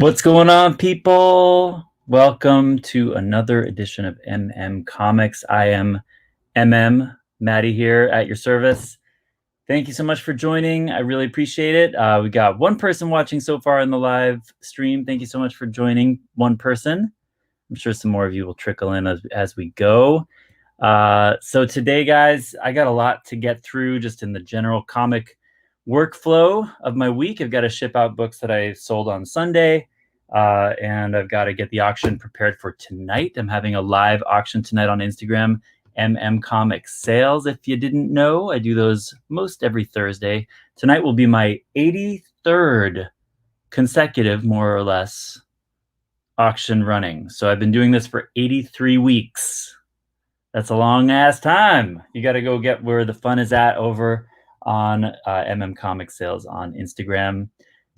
What's going on, people? Welcome to another edition of Comics. I am Matty here at your service. Thank you so much for joining. I really appreciate it. We got one person watching so far in the live stream. Thank you so much for joining, one person. I'm sure some more of you will trickle in as we go. So today, guys, I got a lot to get through just in the general comic workflow of my week. I've got to ship out books that I sold on Sunday, and I've got to get the auction prepared for tonight. I'm having a live auction tonight on Instagram, Comics Sales. If you didn't know, I do those most every Thursday. Tonight will be my 83rd consecutive, more or less, auction running. So I've been doing this for 83 weeks. That's a long ass time. You got to go get where the fun is at over on Comics Sales on Instagram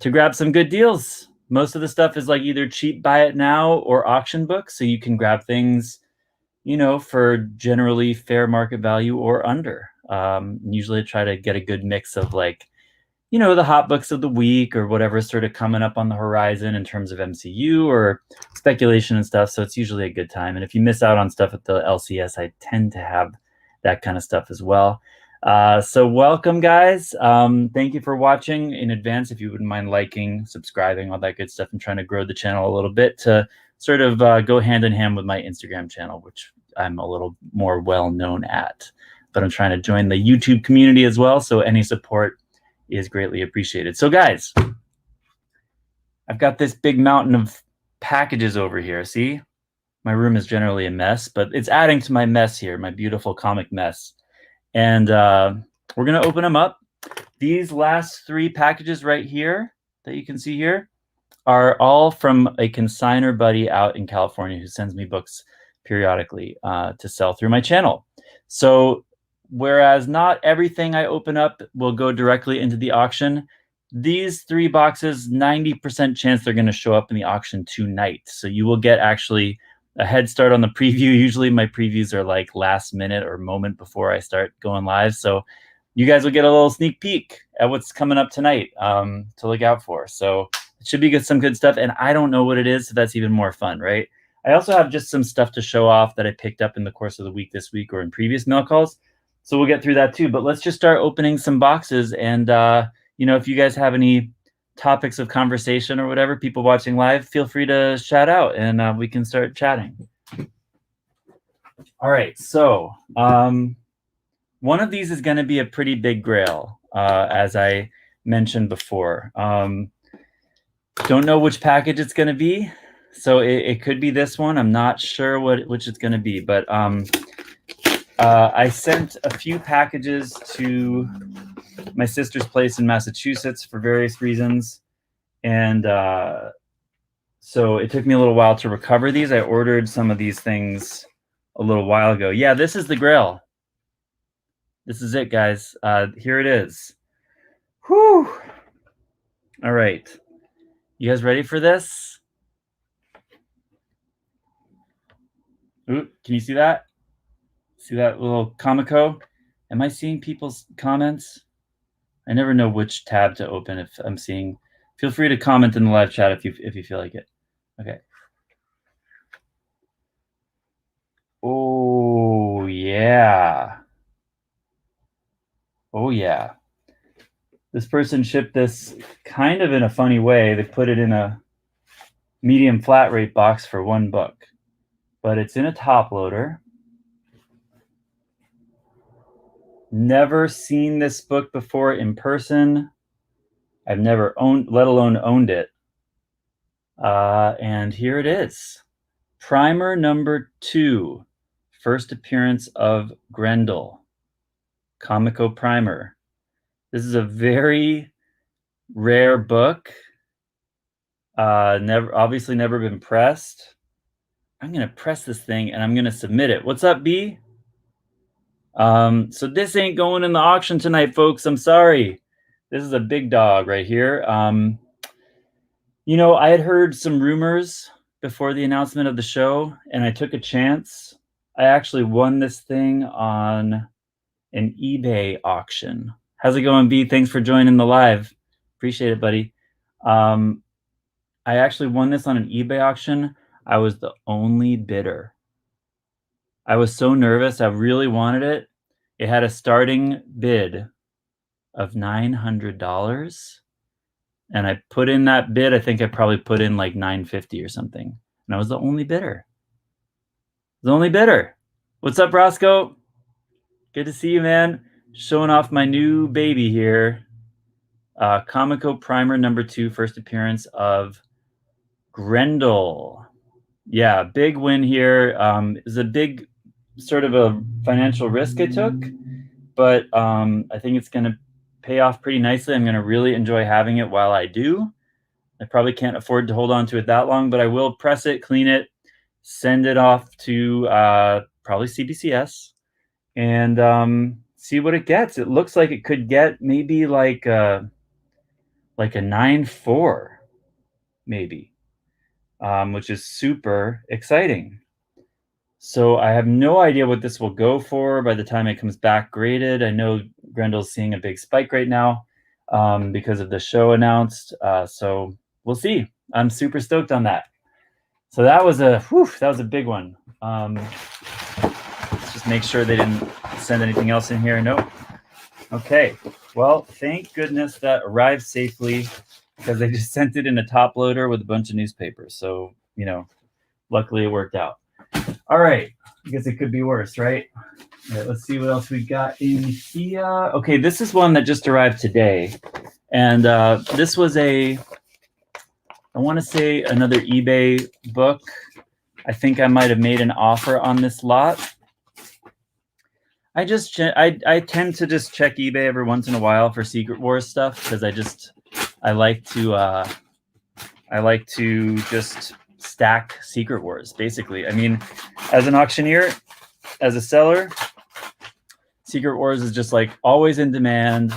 to grab some good deals. Most of the stuff is like either cheap buy it now or auction books. So you can grab things, you know, for generally fair market value or under. Usually I try to get a good mix of like, you know, the hot books of the week or whatever's sort of coming up on the horizon in terms of MCU or speculation and stuff. So it's usually a good time. And if you miss out on stuff at the LCS, I tend to have that kind of stuff as well. So welcome, guys. Thank you for watching in advance. If you wouldn't mind liking, subscribing, all that good stuff, and trying to grow the channel a little bit to sort of go hand in hand with my Instagram channel, which I'm a little more well known at. But I'm trying to join the YouTube community as well. So any support is greatly appreciated. So guys, I've got this big mountain of packages over here. See, my room is generally a mess, but it's adding to my mess here, my beautiful comic mess. And we're going to open them up. These last three packages right here that you can see here are all from a consignor buddy out in California who sends me books periodically to sell through my channel. So whereas not everything I open up will go directly into the auction, these three boxes, 90% chance they're going to show up in the auction tonight. So you will get actually a head start on the preview. Usually my previews are like last minute or moment before I start going live. So you guys will get a little sneak peek at what's coming up tonight to look out for. So it should be some good stuff. And I don't know what it is, so that's even more fun, right? I also have just some stuff to show off that I picked up in the course of the week this week or in previous mail calls. So we'll get through that too. But let's just start opening some boxes. And, you know, if you guys have any topics of conversation or whatever, people watching live, feel free to shout out and we can start chatting. All right. So one of these is going to be a pretty big grail, as I mentioned before. Don't know which package it's going to be. So it could be this one. I'm not sure which it's going to be, but I sent a few packages to my sister's place in Massachusetts for various reasons. And so it took me a little while to recover these. I ordered some of these things a little while ago. Yeah, this is the Grail. This is it, guys. Here it is. Whew. All right. You guys ready for this? Ooh, can you see that? See that little comico? Am I seeing people's comments? I never know which tab to open if I'm seeing. Feel free to comment in the live chat if you feel like it. Okay. Oh yeah. Oh yeah. This person shipped this kind of in a funny way. They put it in a medium flat rate box for one book, but it's in a top loader. Never seen this book before in person. I've never owned, let alone owned it. And here it is. Primer number 2. First appearance of Grendel. Comico Primer. This is a very rare book. Obviously never been pressed. I'm going to press this thing and I'm going to submit it. What's up, B? So this ain't going in the auction tonight, folks. I'm sorry. This is a big dog right here. You know, I had heard some rumors before the announcement of the show, and I took a chance. I actually won this thing on an eBay auction. How's it going, B? Thanks for joining the live. Appreciate it, buddy. I I actually won this on an eBay auction. I was the only bidder. I was so nervous. I really wanted it. It had a starting bid of $900. And I put in that bid. I think I probably put in like $950 or something. And I was the only bidder. The only bidder. What's up, Roscoe? Good to see you, man. Showing off my new baby here. Comico Primer #2, first appearance of Grendel. Yeah, big win here. It was a big sort of a financial risk I took, but I think it's going to pay off pretty nicely. I'm going to really enjoy having it while I do. I probably can't afford to hold on to it that long, but I will press it, clean it, send it off to probably CBCS, and see what it gets. It looks like it could get maybe like a 9.4, maybe, which is super exciting. So I have no idea what this will go for by the time it comes back graded. I know Grendel's seeing a big spike right now because of the show announced. So we'll see. I'm super stoked on that. So that was a big one. Let's just make sure they didn't send anything else in here. Nope. Okay. Well, thank goodness that arrived safely, because they just sent it in a top loader with a bunch of newspapers. So, you know, luckily it worked out. All right. I guess it could be worse, right? All right, let's see what else we got in here. Okay, this is one that just arrived today. And this was I want to say another eBay book. I think I might have made an offer on this lot. I tend to just check eBay every once in a while for Secret Wars stuff, because I like to just stack Secret Wars, basically. I mean, as an auctioneer, as a seller, Secret Wars is just like always in demand,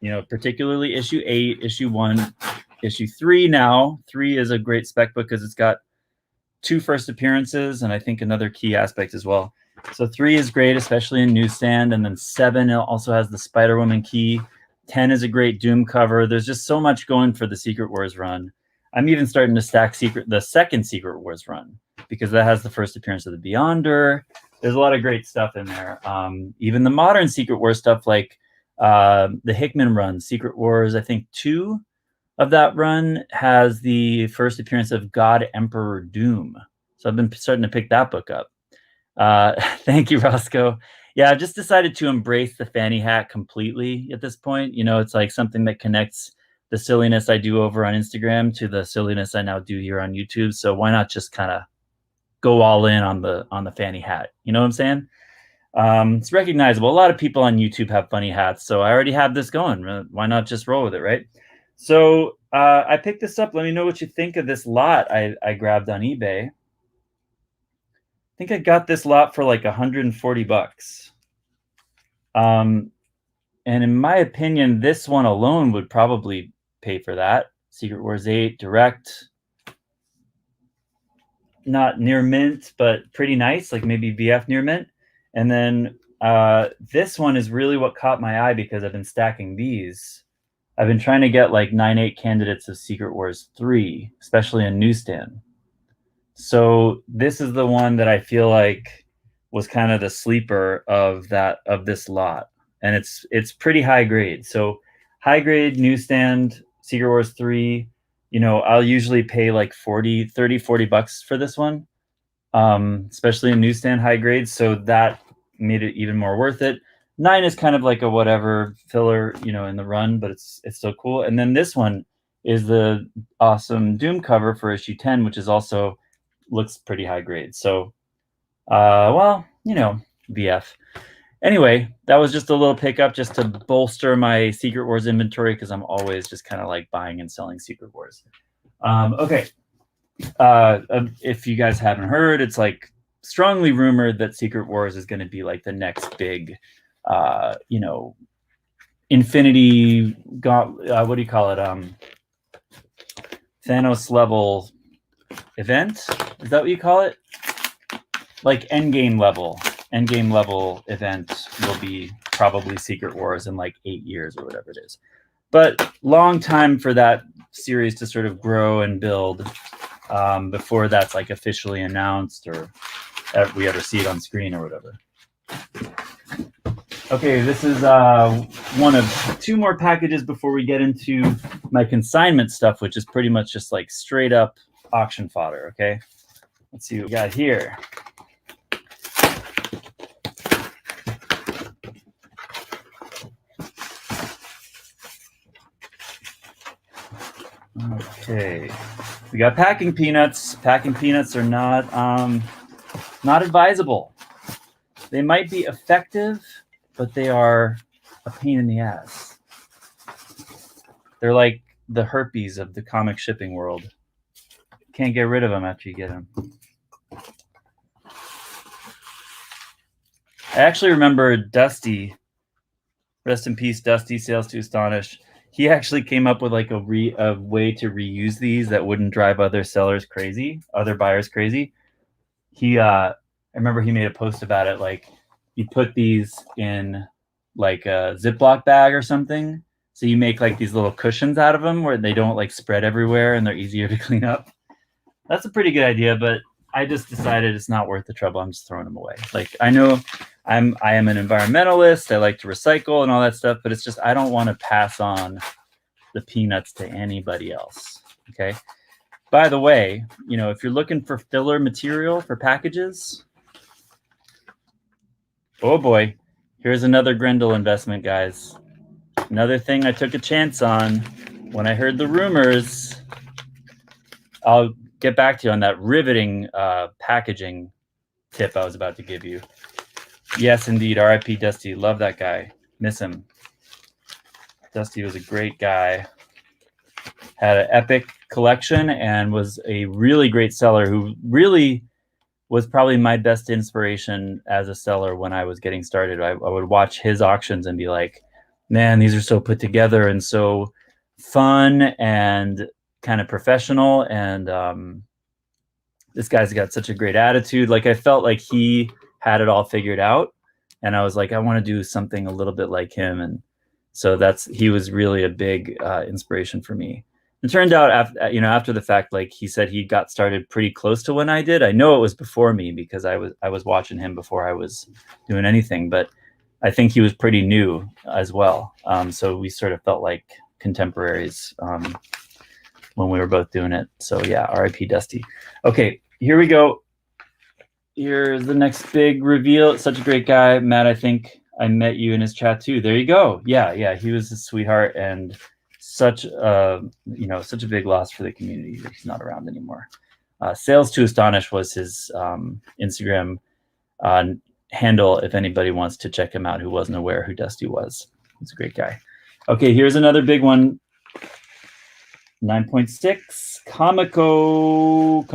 you know, particularly issue 8, issue 1, issue 3 now. 3 is a great spec book because it's got 2 first appearances and I think another key aspect as well. So 3 is great, especially in newsstand, and then 7 also has the Spider-Woman key. 10 is a great Doom cover. There's just so much going for the Secret Wars run. I'm even starting to stack the second Secret Wars run, because that has the first appearance of the Beyonder. There's a lot of great stuff in there. Even the modern Secret Wars stuff, like the Hickman run, Secret Wars, I think 2 of that run has the first appearance of God Emperor Doom. So I've been starting to pick that book up. Thank you, Roscoe. Yeah, I've just decided to embrace the fanny hat completely at this point. You know, it's like something that connects the silliness I do over on Instagram to the silliness I now do here on YouTube. So why not just kind of go all in on the fanny hat? You know what I'm saying? It's recognizable. A lot of people on YouTube have funny hats, so I already have this going. Why not just roll with it, right? So I picked this up. Let me know what you think of this lot I grabbed on eBay. I think I got this lot for like $140. And in my opinion, this one alone would probably pay for that. Secret Wars 8 direct, not near mint, but pretty nice, like maybe VF near mint. And then this one is really what caught my eye, because I've been stacking these. I've been trying to get like 9/8 candidates of Secret Wars 3, especially in newsstand. So this is the one that I feel like was kind of the sleeper of this lot. And it's pretty high grade. So high grade newsstand Secret Wars 3, you know, I'll usually pay like $40 for this one, especially in newsstand high grade. So that made it even more worth it. 9 is kind of like a whatever filler, you know, in the run, but it's still cool. And then this one is the awesome Doom cover for issue 10, which is also looks pretty high grade. So, well, you know, VF. Anyway, that was just a little pickup just to bolster my Secret Wars inventory, because I'm always just kind of like buying and selling Secret Wars. Okay. If you guys haven't heard, it's like strongly rumored that Secret Wars is going to be like the next big, you know, Infinity, what do you call it? Thanos level event. Is that what you call it? Like endgame level event will be probably Secret Wars in like 8 years or whatever it is. But long time for that series to sort of grow and build before that's like officially announced or we ever see it on screen or whatever. Okay, this is one of two more packages before we get into my consignment stuff, which is pretty much just like straight up auction fodder. Okay, let's see what we got here. Okay, we got packing peanuts. Packing peanuts are not advisable. They might be effective, but they are a pain in the ass. They're like the herpes of the comic shipping world. Can't get rid of them after you get them. I actually remember Dusty, rest in peace, Dusty, Sales to Astonish. He actually came up with like a way to reuse these that wouldn't drive other sellers crazy, other buyers crazy. I remember he made a post about it. Like, you put these in like a Ziploc bag or something. So you make like these little cushions out of them where they don't like spread everywhere and they're easier to clean up. That's a pretty good idea, but I just decided it's not worth the trouble. I'm just throwing them away. Like, I know I am an environmentalist. I like to recycle and all that stuff, but it's just I don't want to pass on the peanuts to anybody else. Okay. By the way, you know, if you're looking for filler material for packages, oh boy, here's another Grendel investment, guys. Another thing I took a chance on when I heard the rumors. I'll get back to you on that riveting packaging tip I was about to give you. Yes, indeed. R.I.P. Dusty. Love that guy. Miss him. Dusty was a great guy. Had an epic collection and was a really great seller who really was probably my best inspiration as a seller when I was getting started. I would watch his auctions and be like, man, these are so put together and so fun and kind of professional. And this guy's got such a great attitude. Like, I felt like he had it all figured out. And I was like, I want to do something a little bit like him. And so he was really a big inspiration for me. It turned out after the fact, like he said, he got started pretty close to when I did. I know it was before me because I was watching him before I was doing anything, but I think he was pretty new as well. So we sort of felt like contemporaries when we were both doing it. So yeah, R.I.P. Dusty. Okay, here we go. Here's the next big reveal. Such a great guy, Matt. I think I met you in his chat too. There you go. Yeah, he was a sweetheart and such a big loss for the community that he's not around anymore. Sales to Astonish was his Instagram handle if anybody wants to check him out who wasn't aware who Dusty was. He's a great guy. Okay, here's another big one. 9.6 Kamiko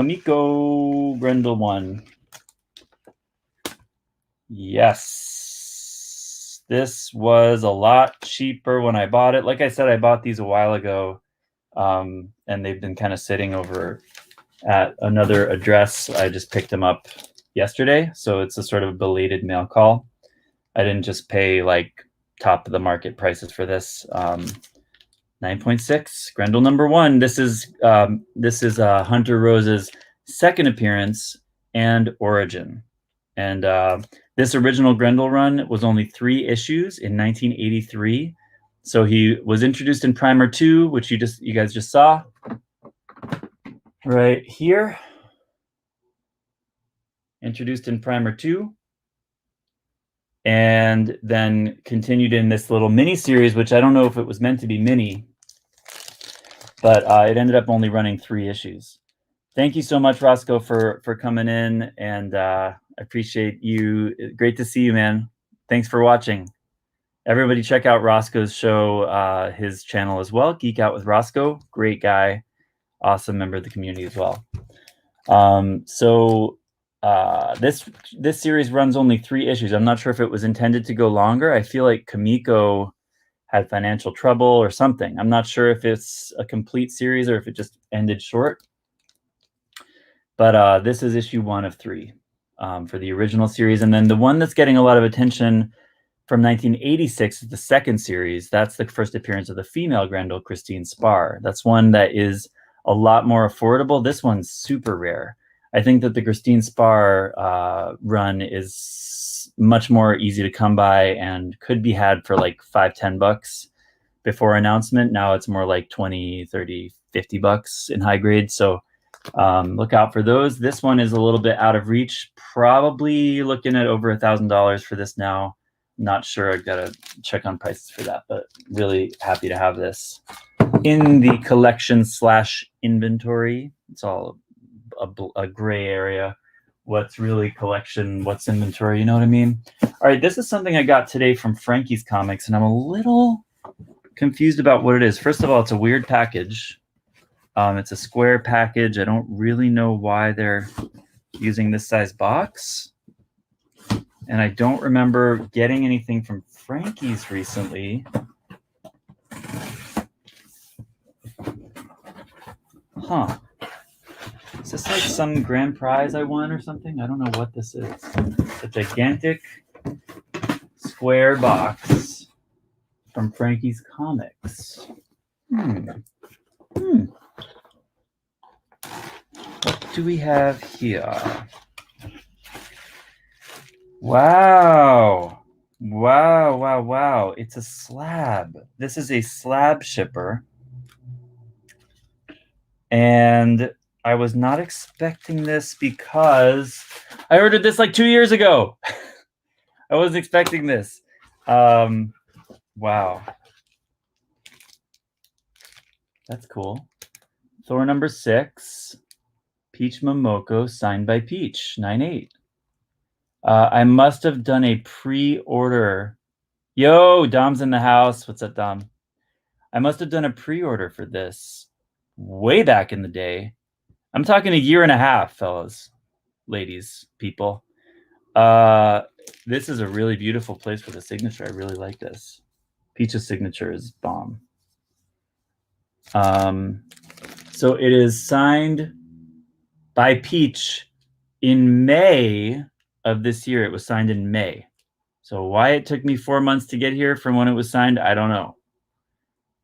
Grendel 1. Yes, this was a lot cheaper when I bought it. Like I said, I bought these a while ago, and they've been kind of sitting over at another address. I just picked them up yesterday, so it's a sort of belated mail call. I didn't just pay like top of the market prices for this. 9.6 Grendel number 1. This is Hunter Rose's second appearance and origin. And this original Grendel run was only 3 issues in 1983. So he was introduced in Primer 2, which you guys just saw right here. Introduced in Primer 2. And then continued in this little mini series, which I don't know if it was meant to be mini, but it ended up only running 3 issues. Thank you so much, Roscoe, for coming in, and I appreciate you. Great to see you, man. Thanks for watching. Everybody check out Roscoe's show, his channel as well, Geek Out with Roscoe. Great guy, awesome member of the community as well. This series runs only 3 issues. I'm not sure if it was intended to go longer. I feel like Kamiko had financial trouble or something. I'm not sure if it's a complete series or if it just ended short. But this is issue 1 of 3 for the original series. And then the one that's getting a lot of attention from 1986 is the second series. That's the first appearance of the female Grendel, Christine Spar. That's one that is a lot more affordable. This one's super rare. I think that the Christine Spar run is much more easy to come by and could be had for like $5-10 before announcement. Now it's more like 20, 30, $50 in high grade. So look out for those. This one is a little bit out of reach. Probably looking at over $1,000 for this now. Not sure. I've got to check on prices for that, but really happy to have this in the collection / inventory. It's all a gray area. What's really collection? What's inventory? You know what I mean? All right. This is something I got today from Frankie's Comics, and I'm a little confused about what it is. First of all, it's a weird package. It's a square package. I don't really know why they're using this size box. And I don't remember getting anything from Frankie's recently. Huh. Is this like some grand prize I won or something? I don't know what this is. It's a gigantic square box from Frankie's Comics. What do we have here? Wow. It's a slab. This is a slab shipper. And I was not expecting this because I ordered this like 2 years ago. I wasn't expecting this. Wow. That's cool. Thor number 6. Peach Momoko, signed by Peach, 9/8. I must have done a pre-order. Yo, Dom's in the house. What's up, Dom? I must have done a pre-order for this way back in the day. I'm talking 1.5 years, fellas, ladies, people. This is a really beautiful place for the signature. I really like this. Peach's signature is bomb. So it is signed by Peach in May of this year. It was signed in May. So why it took me 4 months to get here from when it was signed, I don't know.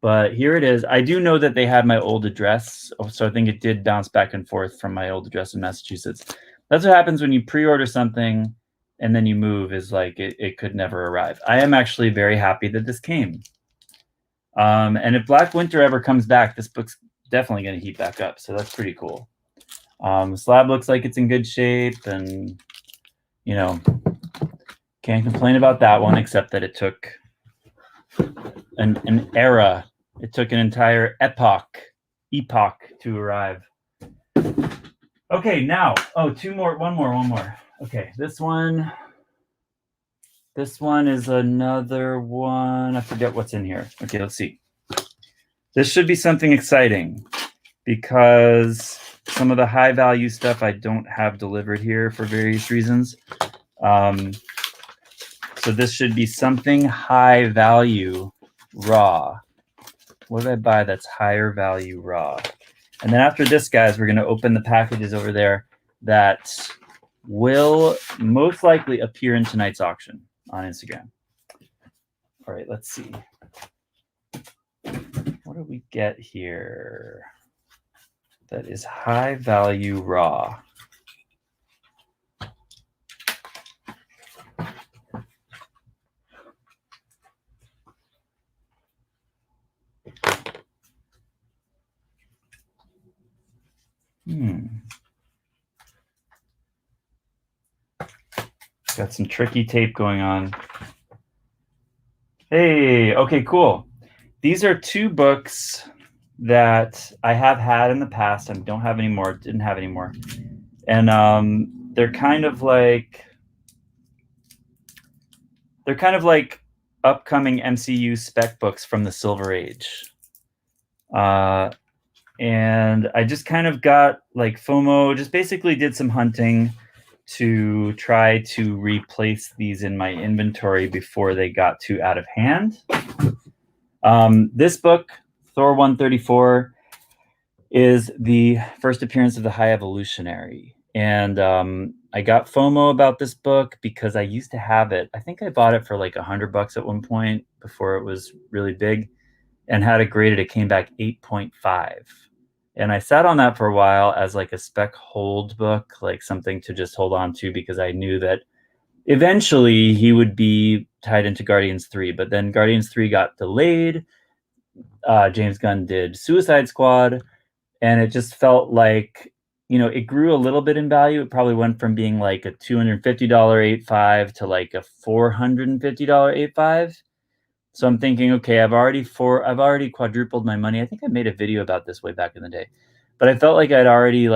But here it is. I do know that they had my old address, so I think it did bounce back and forth from my old address in Massachusetts. That's what happens when you pre-order something and then you move, is like it could never arrive. I am actually very happy that this came. And if Black Winter ever comes back, this book's definitely going to heat back up. So that's pretty cool. The slab looks like it's in good shape, and you know, can't complain about that one, except that it took an era. It took an entire epoch to arrive. Okay, now, one more. Okay, this one is another one. I forget what's in here. Okay, let's see. This should be something exciting because some of the high value stuff I don't have delivered here for various reasons. So this should be something high value raw. What did I buy that's higher value raw? And then after this, guys, we're going to open the packages over there that will most likely appear in tonight's auction on Instagram. All right, let's see. What do we get here that is high value raw? Got some tricky tape going on. Hey, okay, cool. These are 2 books that I have had in the past and don't have anymore, didn't have anymore. And they're kind of like upcoming MCU spec books from the Silver Age. And I just kind of got like FOMO, just basically did some hunting to try to replace these in my inventory before they got too out of hand. This book, Thor 134, is the first appearance of the High Evolutionary. And I got FOMO about this book because I used to have it. I think I bought it for like $100 at one point before it was really big, and had it graded. It came back 8.5. And I sat on that for a while as like a spec hold book, like something to just hold on to, because I knew that eventually he would be tied into Guardians 3. But then Guardians 3 got delayed. James Gunn did Suicide Squad, and it just felt like, it grew a little bit in value. It probably went from being like a $250 8.5 to like a $450 8.5. So I'm thinking, okay, I've already quadrupled my money. I think I made a video about this way back in the day, but I felt like I'd already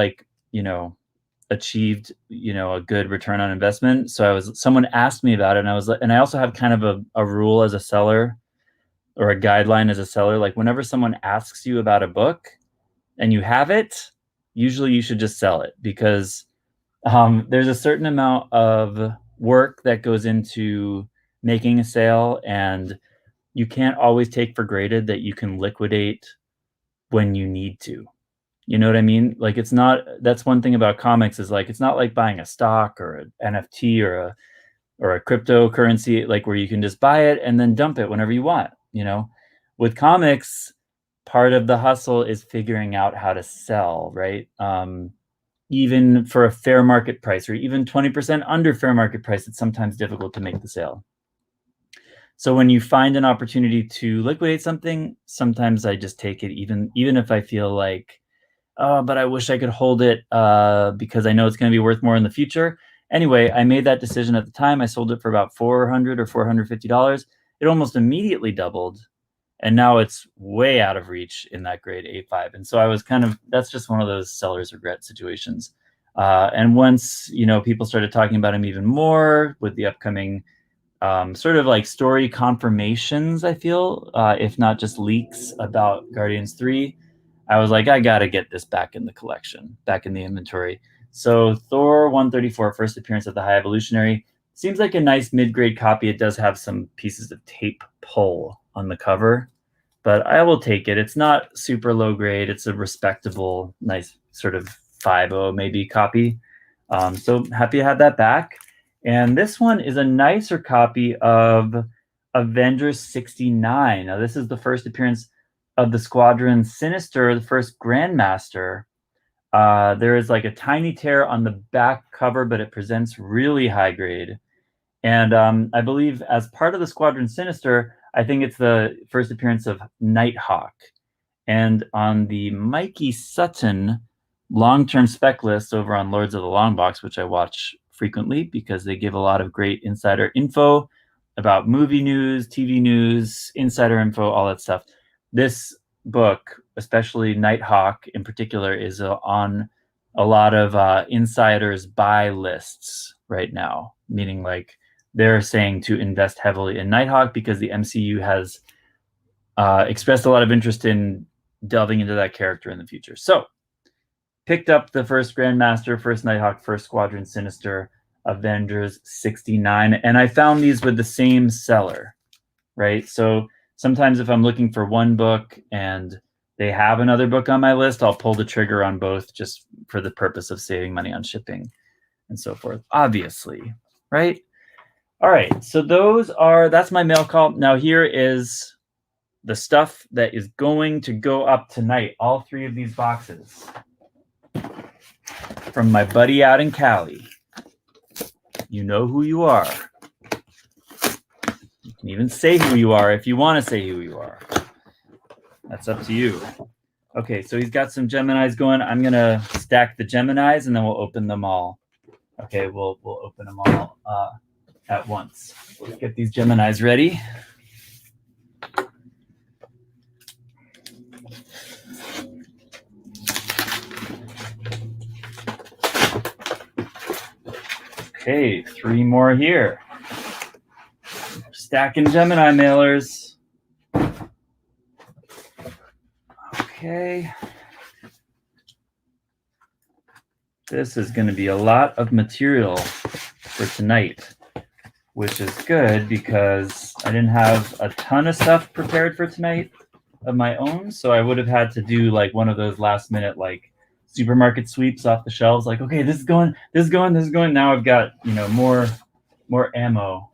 achieved, a good return on investment. So someone asked me about it, and I also have kind of a rule as a seller, or a guideline as a seller. Like, whenever someone asks you about a book and you have it, usually you should just sell it, because there's a certain amount of work that goes into making a sale, and you can't always take for granted that you can liquidate when you need to. You know what I mean? Like, that's one thing about comics, is like, it's not like buying a stock or an NFT or a cryptocurrency, like, where you can just buy it and then dump it whenever you want. With comics, part of the hustle is figuring out how to sell, right? Even for a fair market price, or even 20% under fair market price, it's sometimes difficult to make the sale. So when you find an opportunity to liquidate something, sometimes I just take it, even if I feel like, oh, but I wish I could hold it because I know it's going to be worth more in the future. Anyway, I made that decision at the time. I sold it for about $400 or $450. It almost immediately doubled, and now it's way out of reach in that grade 8.5. And so I was that's just one of those seller's regret situations. And once, people started talking about him even more with the upcoming sort of like story confirmations, I feel, if not just leaks about Guardians 3, I was like, I gotta get this back in the collection, back in the inventory. So Thor 134, first appearance of the High Evolutionary, seems like a nice mid-grade copy. It does have some pieces of tape pull on the cover, but I will take it. It's not super low grade. It's a respectable, nice sort of 5.0 maybe copy. So happy to have that back. And this one is a nicer copy of Avengers 69. Now, this is the first appearance of the Squadron Sinister, the first Grandmaster. There is like a tiny tear on the back cover, but it presents really high grade. And I believe as part of the Squadron Sinister, I think it's the first appearance of Nighthawk. And on the Mikey Sutton long-term spec list over on Lords of the Long Box, which I watch frequently because they give a lot of great insider info about movie news, TV news, insider info, all that stuff. This book, especially Nighthawk in particular, is on a lot of insiders' buy lists right now, meaning like they're saying to invest heavily in Nighthawk because the MCU has expressed a lot of interest in delving into that character in the future. So picked up the first Grandmaster, first Nighthawk, first Squadron Sinister, Avengers 69. And I found these with the same seller, right? So sometimes if I'm looking for one book and they have another book on my list, I'll pull the trigger on both just for the purpose of saving money on shipping and so forth, obviously, right? All right, so that's my mail call. Now here is the stuff that is going to go up tonight, all 3 of these boxes. From my buddy out in Cali. You know who you are. You can even say who you are if you want to say who you are. That's up to you. Okay, so he's got some Geminis going. I'm going to stack the Geminis and then we'll open them all. Okay, we'll open them all at once. Let's get these Geminis ready. Okay, 3 more here. Stacking Gemini mailers. Okay. This is going to be a lot of material for tonight, which is good because I didn't have a ton of stuff prepared for tonight of my own, so I would have had to do like one of those last minute like supermarket sweeps off the shelves. Like, okay, this is going. Now I've got, you know, more ammo.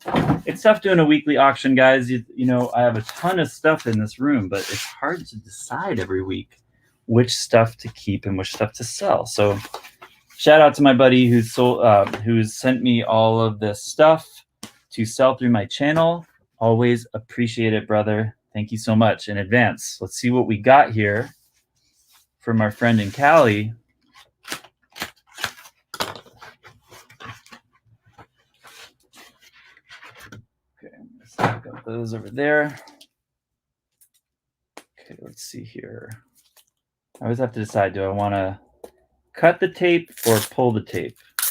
It's tough doing a weekly auction, guys. You know, I have a ton of stuff in this room, but it's hard to decide every week which stuff to keep and which stuff to sell. So shout out to my buddy who's sent me all of this stuff to sell through my channel. Always appreciate it, brother. Thank you so much in advance. Let's see what we got here from our friend in Cali. Okay, I'm gonna stack up those over there. Okay, let's see here. I always have to decide, do I want to cut the tape or pull the tape? I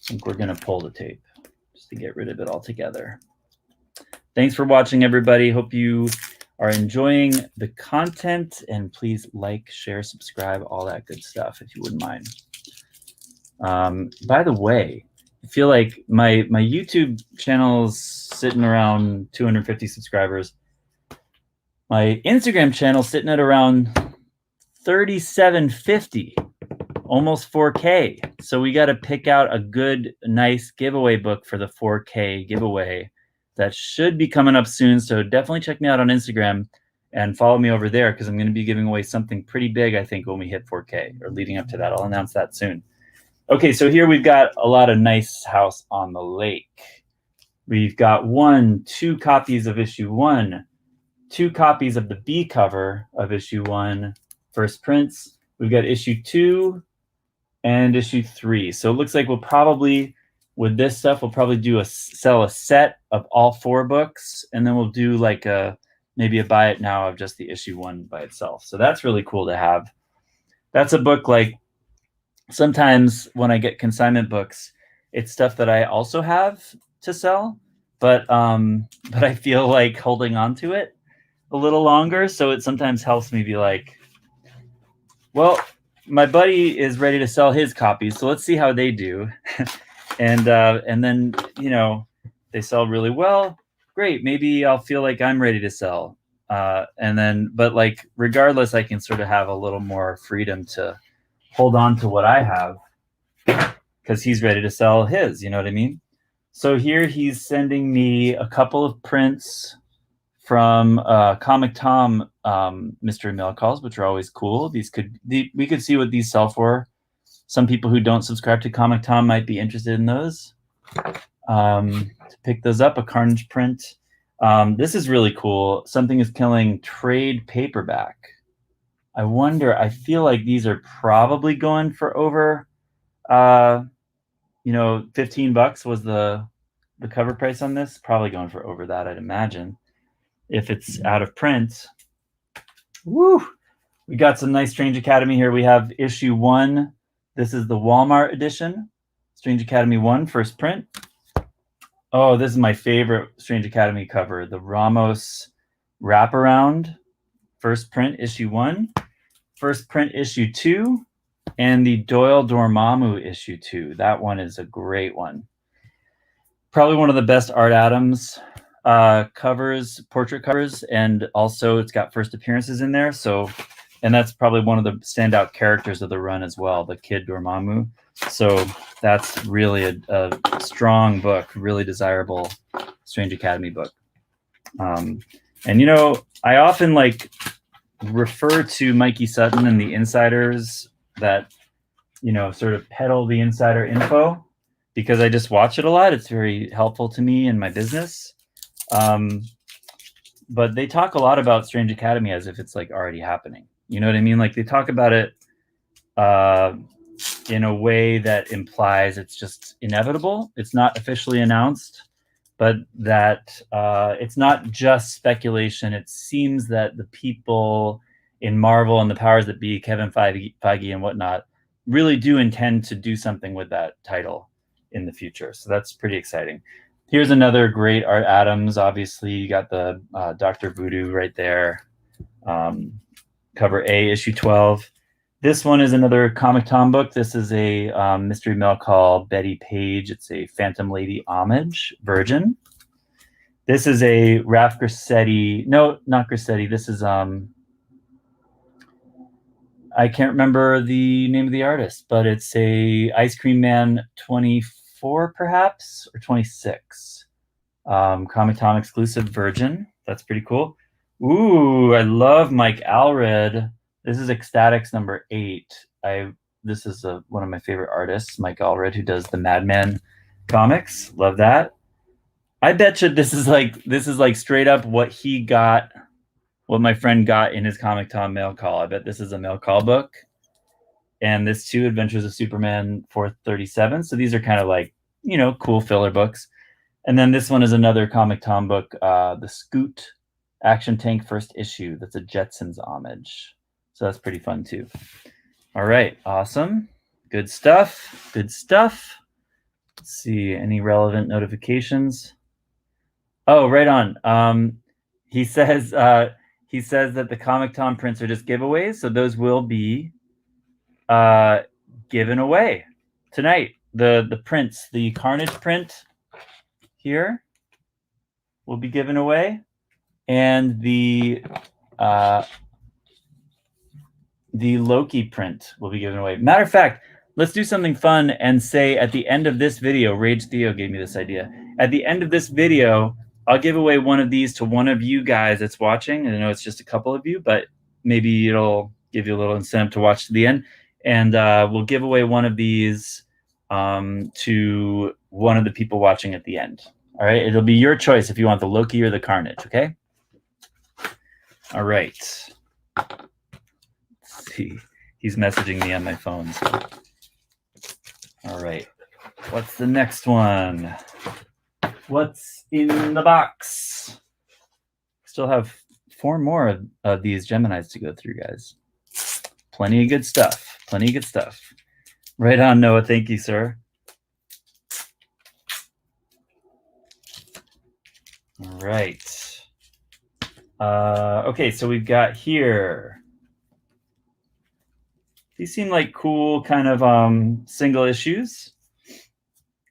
think we're going to pull the tape just to get rid of it altogether. Thanks for watching, everybody. Hope you are enjoying the content, and please like, share, subscribe, all that good stuff if you wouldn't mind. By the way, I feel like my YouTube channel's sitting around 250 subscribers. My Instagram channel sitting at around 3750, almost 4K. So we got to pick out a good, nice giveaway book for the 4K giveaway that should be coming up soon. So definitely check me out on Instagram and follow me over there, because I'm going to be giving away something pretty big, I think, when we hit 4K, or leading up to that. I'll announce that soon. Okay, so here we've got a lot of nice House on the Lake. We've got 2 copies of issue 1, 2 copies of the B cover of issue 1, first prints. We've got issue 2 and issue 3. So it looks like we'll probably, with this stuff, we'll probably sell a set of all 4 books, and then we'll do like maybe a buy it now of just the issue 1 by itself. So that's really cool to have. That's a book, like, sometimes when I get consignment books, it's stuff that I also have to sell, but I feel like holding on to it a little longer. So it sometimes helps me be like, well, my buddy is ready to sell his copies, so let's see how they do. and then, you know, they sell really well. Great, maybe I'll feel like I'm ready to sell. And then, but like, regardless, I can sort of have a little more freedom to hold on to what I have, because he's ready to sell his, you know what I mean? So here he's sending me a couple of prints from Comic Tom mystery mail calls, which are always cool. We could see what these sell for. Some people who don't subscribe to Comic Tom might be interested in those. To pick those up, a Carnage print. This is really cool. Something is Killing trade paperback. I wonder, I feel like these are probably going for over, you know, $15 was the cover price on this. Probably going for over that, I'd imagine, if it's out of print. Woo! We got some nice Strange Academy here. We have issue 1. This is the Walmart edition. Strange Academy 1, first print. Oh, this is my favorite Strange Academy cover. The Ramos wraparound, first print, issue 1. First print, issue 2. And the Doyle Dormammu issue 2. That one is a great one. Probably one of the best Art Adams covers, portrait covers, and also it's got first appearances in there. So, and that's probably one of the standout characters of the run as well, the Kid Dormammu. So that's really a strong book, really desirable Strange Academy book. And you know, I often like refer to Mikey Sutton and the insiders that, you know, sort of peddle the insider info, because I just watch it a lot. It's very helpful to me in my business. But they talk a lot about Strange Academy as if it's like already happening. You know what I mean? Like they talk about it in a way that implies it's just inevitable. It's not officially announced, but that it's not just speculation. It seems that the people in Marvel and the powers that be, Kevin Feige and whatnot, really do intend to do something with that title in the future. So that's pretty exciting. Here's another great Art Adams. Obviously, you got the Dr. Voodoo right there. Cover A, issue 12. This one is another Comic Tom book. This is a mystery mail call Betty Page. It's a Phantom Lady homage, Virgin. This is a Ralph Grassetti. No, not Grassetti. This is I I can't remember the name of the artist, but it's a Ice Cream Man 24 perhaps, or 26. Comic-Tom exclusive Virgin. That's pretty cool. Ooh, I love Mike Allred. This is Ecstatics number 8. This is one of my favorite artists, Mike Allred, who does the Madman comics. Love that. I bet you this is like straight up what he got, what my friend got in his Comic-Tom mail call. I bet this is a mail call book. And this too, Adventures of Superman 437. So these are kind of like, you know, cool filler books. And then this one is another Comic-Tom book, the Scoot Action Tank first issue. That's a Jetsons homage. So that's pretty fun too. All right, awesome. Good stuff. Good stuff. Let's see, any relevant notifications? Oh, right on. He says that the Comic-Tom prints are just giveaways, so those will be given away tonight. The prints, the Carnage print here will be given away, and the Loki print will be given away. Matter of fact, let's do something fun and say at the end of this video, Rage Theo gave me this idea. At the end of this video, I'll give away one of these to one of you guys that's watching. And I know it's just a couple of you, but maybe it'll give you a little incentive to watch to the end. And we'll give away one of these to one of the people watching at the end. All right, it'll be your choice if you want the Loki or the Carnage, okay? All right. Let's see. He's messaging me on my phone. So. All right. What's the next one? What's in the box? Still have 4 more of these Geminis to go through, guys. Plenty of good stuff. Plenty of good stuff. Right on, Noah. Thank you, sir. All right. Okay, so we've got here. These seem like cool kind of single issues.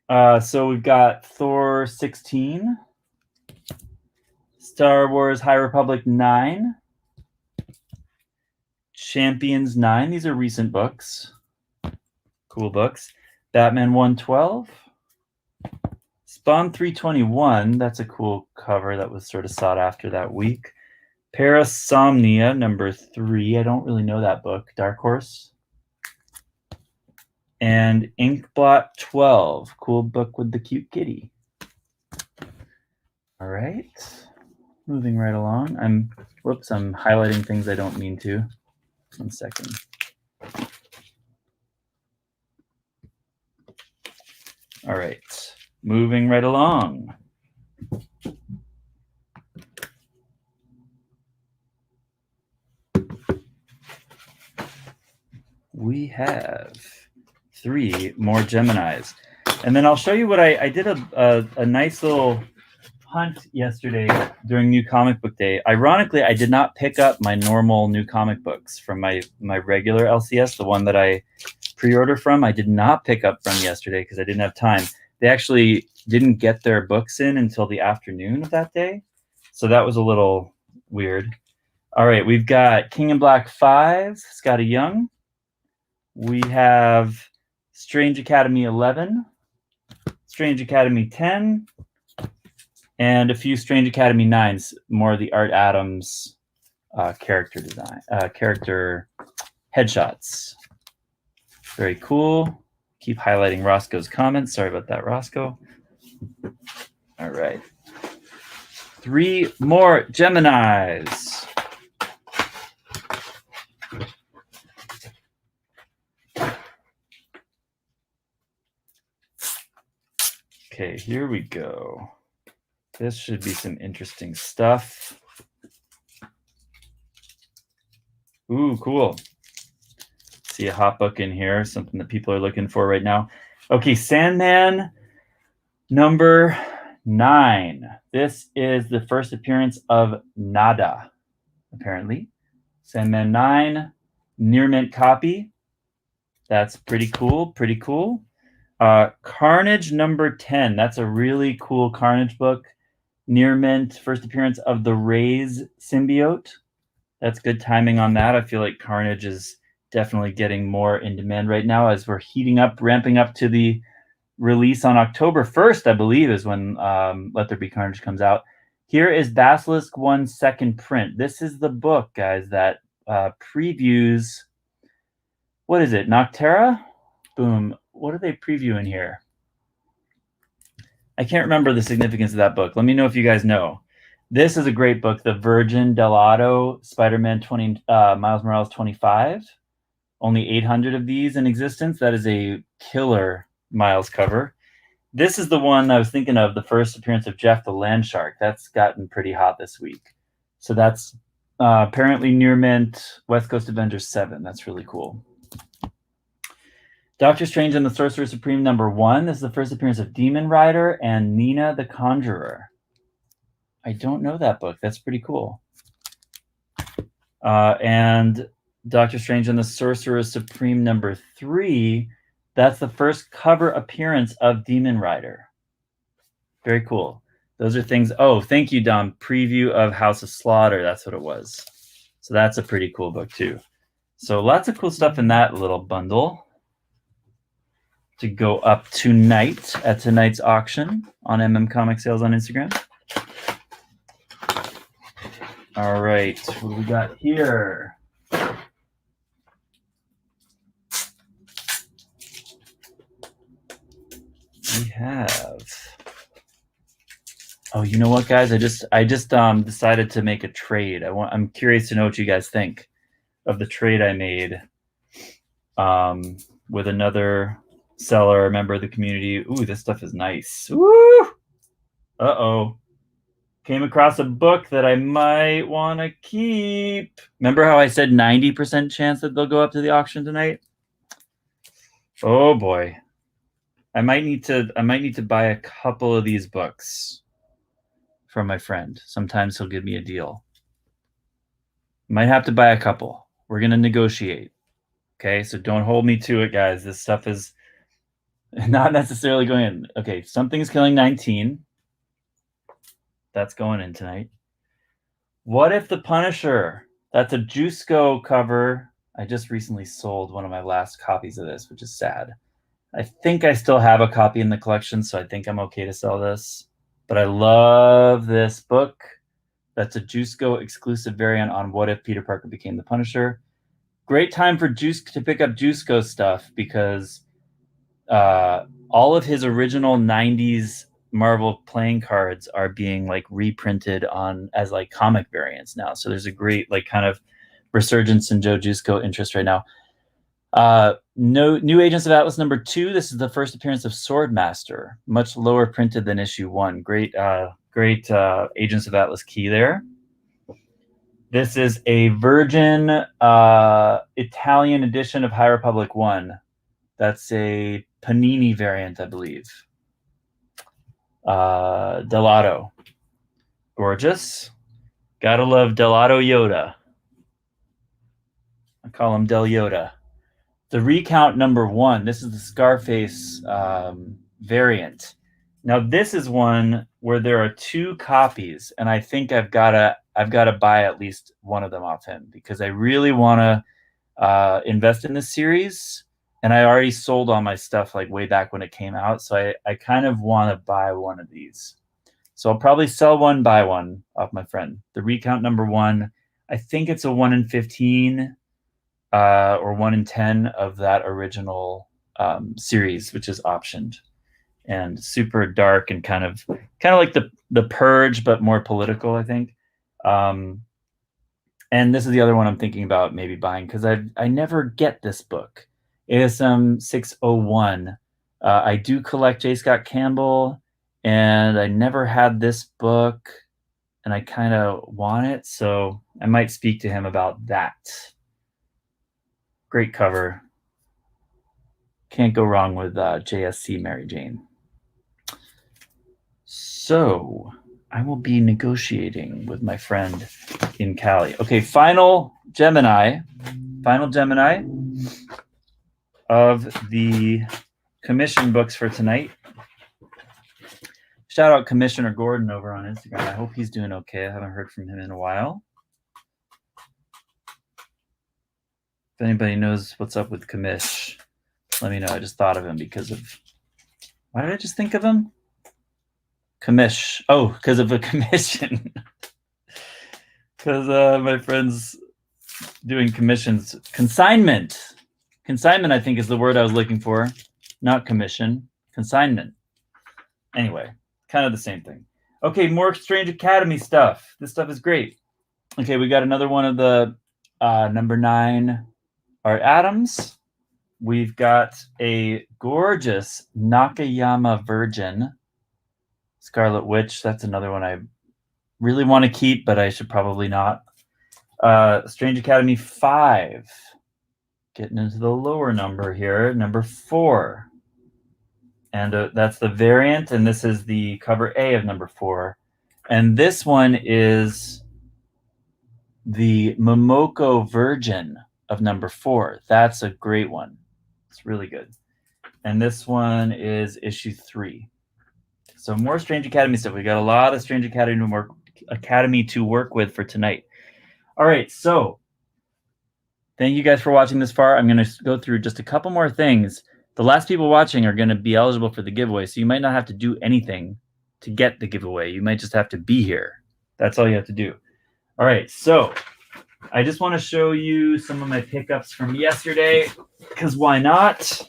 So we've got Thor 16, Star Wars High Republic 9, Champions 9. These are recent books. Cool books. Batman 112. Spawn 321. That's a cool cover that was sort of sought after that week. Parasomnia number 3. I don't really know that book. Dark Horse. And Inkblot 12. Cool book with the cute kitty. All right. Moving right along. I'm highlighting things I don't mean to. 1 second. All right. Moving right along. We have 3 more Geminis. And then I'll show you what I did a nice little hunt yesterday during New Comic Book Day. Ironically, I did not pick up my normal New Comic Books from my regular LCS, the one that I pre-order from. I did not pick up from yesterday because I didn't have time. They actually didn't get their books in until the afternoon of that day. So that was a little weird. All right, we've got King in Black 5, Scotty Young. We have Strange Academy 11, Strange Academy 10, and a few Strange Academy 9s, more of the Art Adams character design, character headshots. Very cool. Keep highlighting Roscoe's comments. Sorry about that, Roscoe. All right. 3 more Geminis. Okay, here we go. This should be some interesting stuff. Ooh, cool. See a hot book in here, something that people are looking for right now. Okay, Sandman number 9. This is the first appearance of Nada, apparently. Sandman 9, near mint copy. That's pretty cool, pretty cool. Carnage number 10. That's a really cool Carnage book. Near mint, first appearance of the Rays symbiote. That's good timing on that. I feel like Carnage is definitely getting more in demand right now as we're ramping up to the release on October 1st, I believe, is when Let There Be Carnage comes out. Here is Basilisk 1 second print. This is the book, guys, that previews, what is it, Noctera? Boom. What are they previewing here? I can't remember the significance of that book. Let me know if you guys know. This is a great book, The Virgin Delato, Spider-Man 20, Miles Morales 25. Only 800 of these in existence. That is a killer Miles cover. This is the one I was thinking of, the first appearance of Jeff the Land Shark. That's gotten pretty hot this week. So that's apparently near mint, West Coast Avengers 7. That's really cool. Doctor Strange and the Sorcerer Supreme #1. This is the first appearance of Demon Rider and Nina the Conjurer. I don't know that book. That's pretty cool. And Doctor Strange and the Sorcerer Supreme #3. That's the first cover appearance of Demon Rider. Very cool. Those are things. Oh, thank you, Dom. Preview of House of Slaughter. That's what it was. So that's a pretty cool book, too. So lots of cool stuff in that little bundle to go up tonight at tonight's auction on Comic Sales on Instagram. All right, what do we got here? We have. Oh, you know what, guys? I just decided to make a trade. I'm curious to know what you guys think of the trade I made with another seller, member of the community. Ooh, this stuff is nice. Woo! Uh-oh. Came across a book that I might want to keep. Remember how I said 90% chance that they'll go up to the auction tonight? Oh boy. I might need to buy a couple of these books from my friend. Sometimes he'll give me a deal. Might have to buy a couple. We're going to negotiate. Okay, so don't hold me to it, guys. This stuff is not necessarily going in. Okay, Something's Killing 19. That's going in tonight. What If the Punisher? That's a Jusco cover. I just recently sold one of my last copies of this, which is sad. I think I still have a copy in the collection, so I think I'm okay to sell this. But I love this book. That's a Jusco exclusive variant on What If Peter Parker Became the Punisher. Great time for to pick up Jusco stuff because all of his original 90s Marvel playing cards are being like reprinted as like comic variants now. So there's a great like kind of resurgence in Joe Jusco interest right now. New Agents of Atlas #2. This is the first appearance of Swordmaster, much lower printed than issue 1. Great Agents of Atlas key there. This is a Virgin Italian edition of High Republic 1. That's a Panini variant, I believe. Delato. Gorgeous. Gotta love Delato Yoda. I call him Del Yoda. The Recount #1. This is the Scarface variant. Now this is one where there are 2 copies, and I think I've got to buy at least one of them off him because I really want to invest in this series. And I already sold all my stuff like way back when it came out, so I kind of want to buy one of these. So I'll probably sell one, buy one off my friend. The Recount #1. I think it's a 1 in 15 or 1 in 10 of that original series, which is optioned. And super dark and kind of like the Purge, but more political, I think. And this is the other one I'm thinking about maybe buying because I never get this book. ASM 601. I do collect J. Scott Campbell, and I never had this book, and I kind of want it, so I might speak to him about that. Great cover. Can't go wrong with JSC Mary Jane. So I will be negotiating with my friend in Cali. Okay, final Gemini of the commission books for tonight. Shout out Commissioner Gordon over on Instagram. I hope he's doing okay. I haven't heard from him in a while. If anybody knows what's up with Commish, let me know. I just thought of him because of... Why did I just think of him? Commish. Oh, because of a commission. Because my friend's doing commissions. Consignment. Consignment, I think, is the word I was looking for. Not commission. Consignment. Anyway, kind of the same thing. Okay, more Strange Academy stuff. This stuff is great. Okay, we got another one of the number 9 Art Adams. We've got a gorgeous Nakayama Virgin. Scarlet Witch. That's another one I really want to keep, but I should probably not. Strange Academy 5. Getting into the lower number here, number 4. And that's the variant, and this is the cover A of number 4. And this one is the Momoko Virgin of number 4. That's a great one. It's really good. And this one is issue 3. So more Strange Academy stuff. We got a lot of Strange Academy to work with for tonight. All right, so thank you guys for watching this far. I'm going to go through just a couple more things. The last people watching are going to be eligible for the giveaway, so you might not have to do anything to get the giveaway. You might just have to be here. That's all you have to do. All right, so I just want to show you some of my pickups from yesterday, because why not?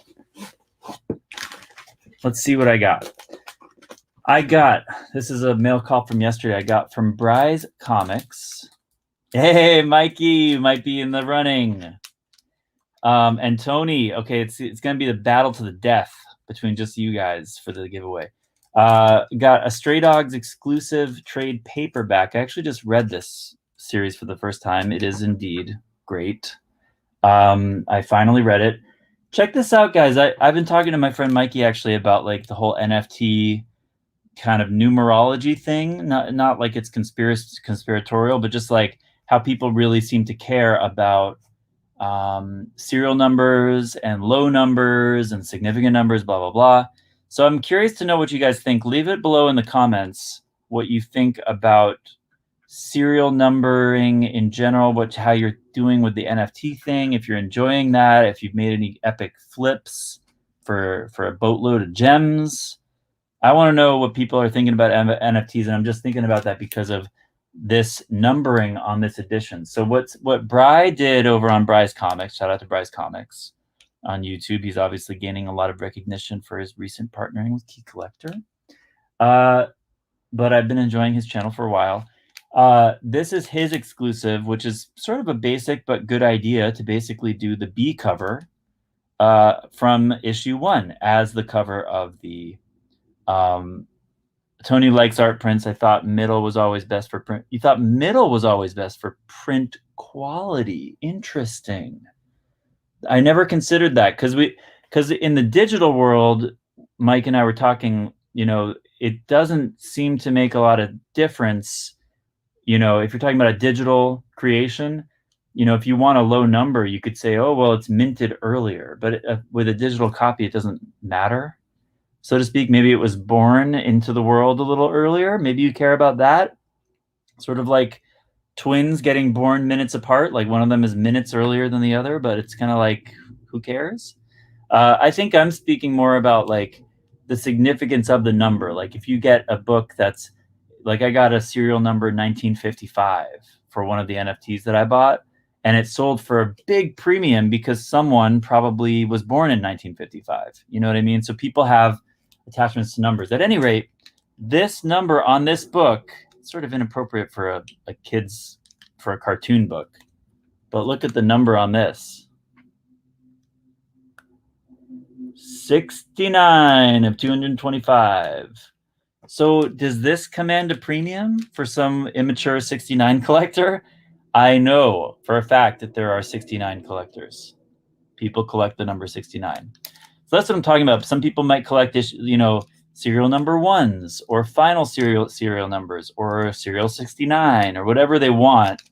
Let's see what I got. This is a mail call from yesterday. I got from Bry's Comics. Hey, Mikey, you might be in the running. And Tony, okay, it's going to be the battle to the death between just you guys for the giveaway. Got a Stray Dogs exclusive trade paperback. I actually just read this series for the first time. It is indeed great. I finally read it. Check this out, guys. I've been talking to my friend Mikey actually about like the whole NFT kind of numerology thing. Not like it's conspiratorial, but just like how people really seem to care about serial numbers and low numbers and significant numbers, blah, blah, blah. So I'm curious to know what you guys think. Leave it below in the comments what you think about serial numbering in general, how you're doing with the NFT thing, if you're enjoying that, if you've made any epic flips for a boatload of gems. I want to know what people are thinking about NFTs, and I'm just thinking about that because of this numbering on this edition. So what Bry did over on Bry's Comics, shout out to Bry's Comics on YouTube. He's obviously gaining a lot of recognition for his recent partnering with Key Collector. But I've been enjoying his channel for a while. This is his exclusive, which is sort of a basic but good idea to basically do the B cover from issue 1 as the cover of the Tony likes art prints. I thought middle was always best for print. You thought middle was always best for print quality. Interesting. I never considered that because in the digital world, Mike and I were talking, it doesn't seem to make a lot of difference. If you're talking about a digital creation, if you want a low number, you could say, oh, well, it's minted earlier. But with a digital copy, it doesn't matter, so to speak. Maybe it was born into the world a little earlier. Maybe you care about that. Sort of like twins getting born minutes apart. Like one of them is minutes earlier than the other, but it's kind of like, who cares? I think I'm speaking more about like the significance of the number. Like if you get a book that's like, I got a serial number 1955 for one of the NFTs that I bought, and it sold for a big premium because someone probably was born in 1955. You know what I mean? So people have attachments to numbers. At any rate, this number on this book, it's sort of inappropriate for a cartoon book, but look at the number on this. 69 of 225. So does this command a premium for some immature 69 collector? I know for a fact that there are 69 collectors. People collect the number 69. So that's what I'm talking about. Some people might collect, serial number 1s or final serial numbers or serial 69 or whatever they want.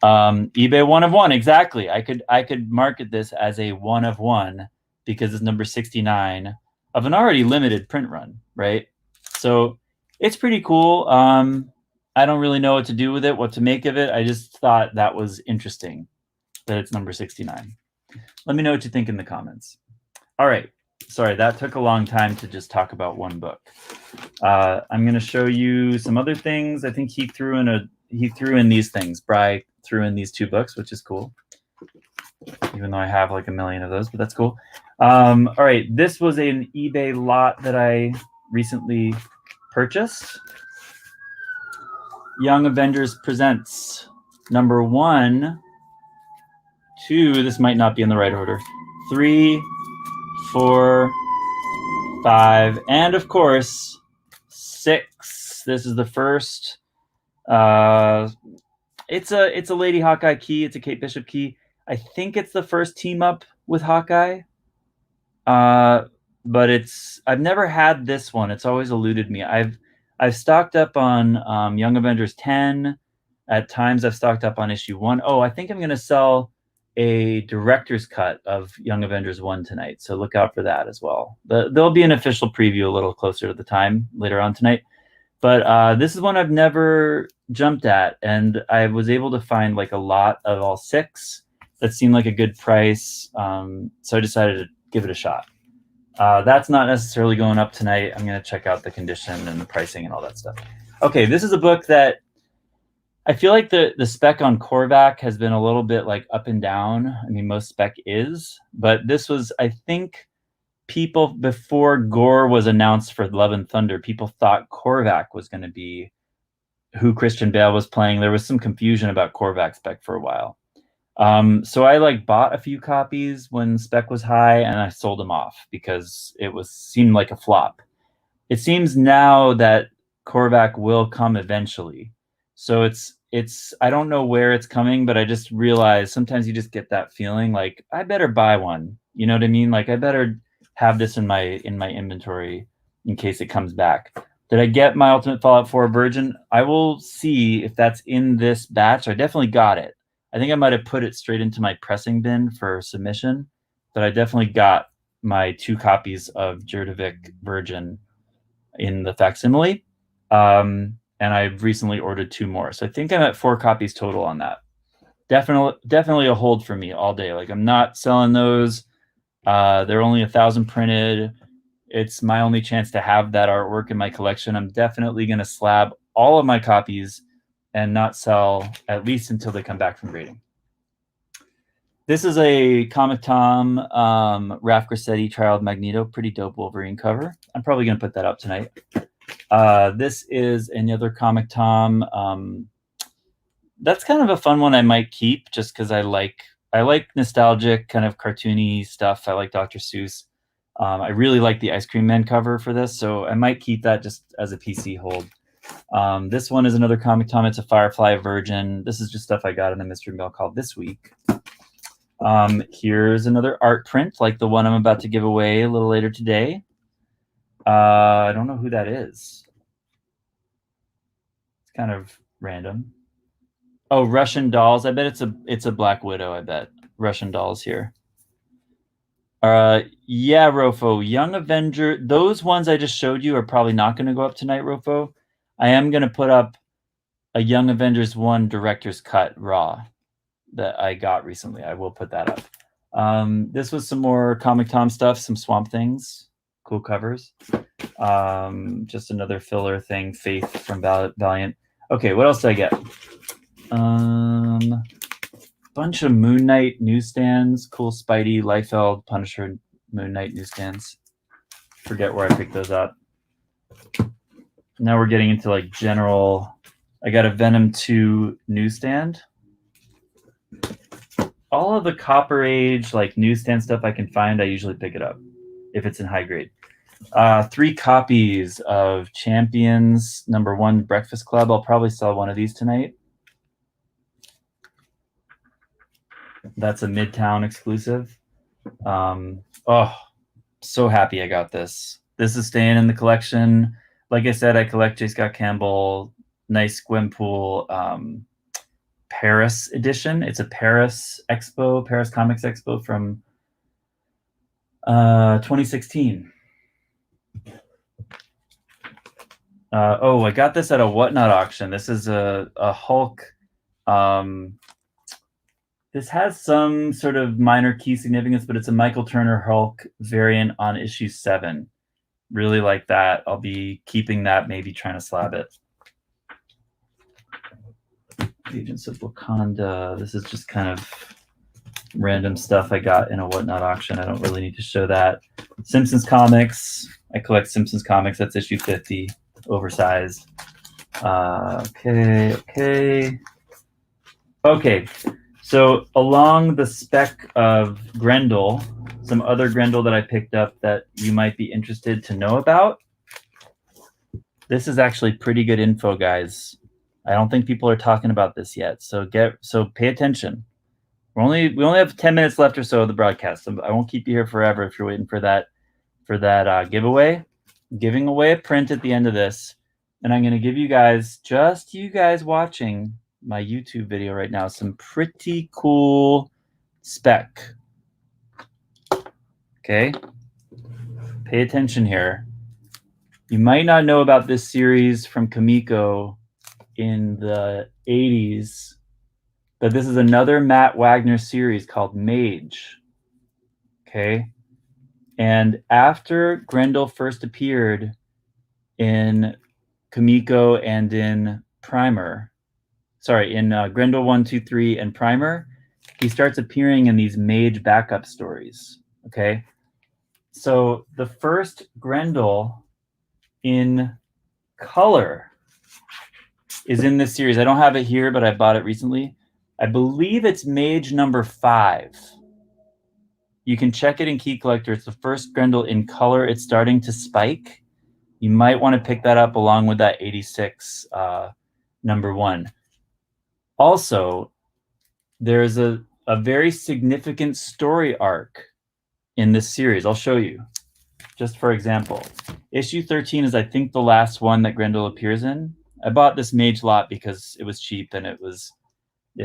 eBay 1 of 1, exactly. I could market this as a 1 of 1 because it's number 69 of an already limited print run, right? So it's pretty cool. I don't really know what to do with it, what to make of it. I just thought that was interesting that it's number 69. Let me know what you think in the comments. All right. Sorry, that took a long time to just talk about one book. I'm going to show you some other things. I think he threw in these things. Bry threw in these 2 books, which is cool. Even though I have like a million of those, but that's cool. All right, this was an eBay lot that I recently purchased. Young Avengers Presents number 1, 2. This might not be in the right order. 3, 4, 5, and of course 6. This is the first. It's a Lady Hawkeye key. It's a Kate Bishop key. I think it's the first team up with Hawkeye. But I've never had this one. It's always eluded me. I've stocked up on Young Avengers 10. At times I've stocked up on issue 1. Oh, I think I'm going to sell a director's cut of Young Avengers 1 tonight, so look out for that as well. There'll be an official preview a little closer to the time later on tonight. But this is one I've never jumped at, and I was able to find like a lot of all 6 that seemed like a good price, so I decided to give it a shot. That's not necessarily going up tonight. I'm going to check out the condition and the pricing and all that stuff. Okay, this is a book that I feel like the spec on Korvac has been a little bit like up and down. I mean, most spec is, but this was, I think, people before Gore was announced for Love and Thunder, people thought Korvac was going to be who Christian Bale was playing. There was some confusion about Korvac spec for a while. So I like bought a few copies when spec was high, and I sold them off because it seemed like a flop. It seems now that Korvac will come eventually. So it's I don't know where it's coming, but I just realized sometimes you just get that feeling like I better buy one. You know what I mean? Like I better have this in my inventory in case it comes back. Did I get my Ultimate Fallout 4 Virgin? I will see if that's in this batch. I definitely got it. I think I might have put it straight into my pressing bin for submission, but I definitely got my 2 copies of Jurdovic Virgin in the facsimile. And I've recently ordered 2 more. So I think I'm at 4 copies total on that. Definitely a hold for me all day. Like I'm not selling those. They're only 1,000 printed. It's my only chance to have that artwork in my collection. I'm definitely going to slab all of my copies and not sell at least until they come back from grading. This is a Comic Tom Raph Grassetti Trial of Magneto. Pretty dope Wolverine cover. I'm probably going to put that up tonight. This is another Comic Tom. That's kind of a fun one I might keep just because I like nostalgic kind of cartoony stuff. I like Dr. Seuss. I really like the Ice Cream Man cover for this, so I might keep that just as a PC hold. This one is another Comic Tom. It's a Firefly Virgin. This is just stuff I got in the mystery mail called this week. Here's another art print like the one I'm about to give away a little later today. I don't know who that is. It's kind of random. Oh, Russian Dolls. I bet it's a Black Widow, I bet. Russian Dolls here. Yeah, Rofo. Young Avenger. Those ones I just showed you are probably not going to go up tonight, Rofo. I am going to put up a Young Avengers 1 director's cut raw that I got recently. I will put that up. This was some more Comic Tom stuff, some Swamp Things, cool covers. Just another filler thing, Faith from Valiant. Okay, what else did I get? Bunch of Moon Knight newsstands, cool Spidey, Liefeld, Punisher, Moon Knight newsstands. Forget where I picked those up. Now we're getting into like general. I got a Venom 2 newsstand. All of the Copper Age like newsstand stuff I can find, I usually pick it up if it's in high grade. 3 copies of Champions #1 Breakfast Club. I'll probably sell one of these tonight. That's a Midtown exclusive. Oh, so happy I got this. This is staying in the collection. Like I said, I collect J. Scott Campbell, nice Gwenpool Paris edition. It's a Paris Comics Expo from 2016. I got this at a Whatnot auction. This is a Hulk This has some sort of minor key significance, but it's a Michael Turner Hulk variant on issue 7. Really like that. I'll be keeping that, maybe trying to slab it. Agents of Wakanda. This is just kind of random stuff I got in a Whatnot auction. I don't really need to show that. Simpsons comics. I collect Simpsons comics. That's issue 50, oversized. Okay. So along the spec of Grendel, some other Grendel that I picked up that you might be interested to know about. This is actually pretty good info, guys. I don't think people are talking about this yet. So pay attention. We only have 10 minutes left or so of the broadcast. So I won't keep you here forever if you're waiting for that giveaway. I'm giving away a print at the end of this, and I'm going to give you guys, just you guys watching my YouTube video right now, some pretty cool spec. Okay, pay attention here. You might not know about this series from Kamiko in the 80s, but this is another Matt Wagner series called Mage. Okay. And after Grendel first appeared in Kamiko and in Primer, in Grendel 1, 2, 3 and Primer, he starts appearing in these Mage backup stories. Okay. So the first Grendel in color is in this series. I don't have it here, but I bought it recently. I believe it's Mage number 5. You can check it in Key Collector. It's the first Grendel in color. It's starting to spike. You might want to pick that up along with that 86 number 1. Also, there's a very significant story arc in this series. I'll show you. Just for example, issue 13 is, I think, the last one that Grendel appears in. I bought this Mage lot because it was cheap and it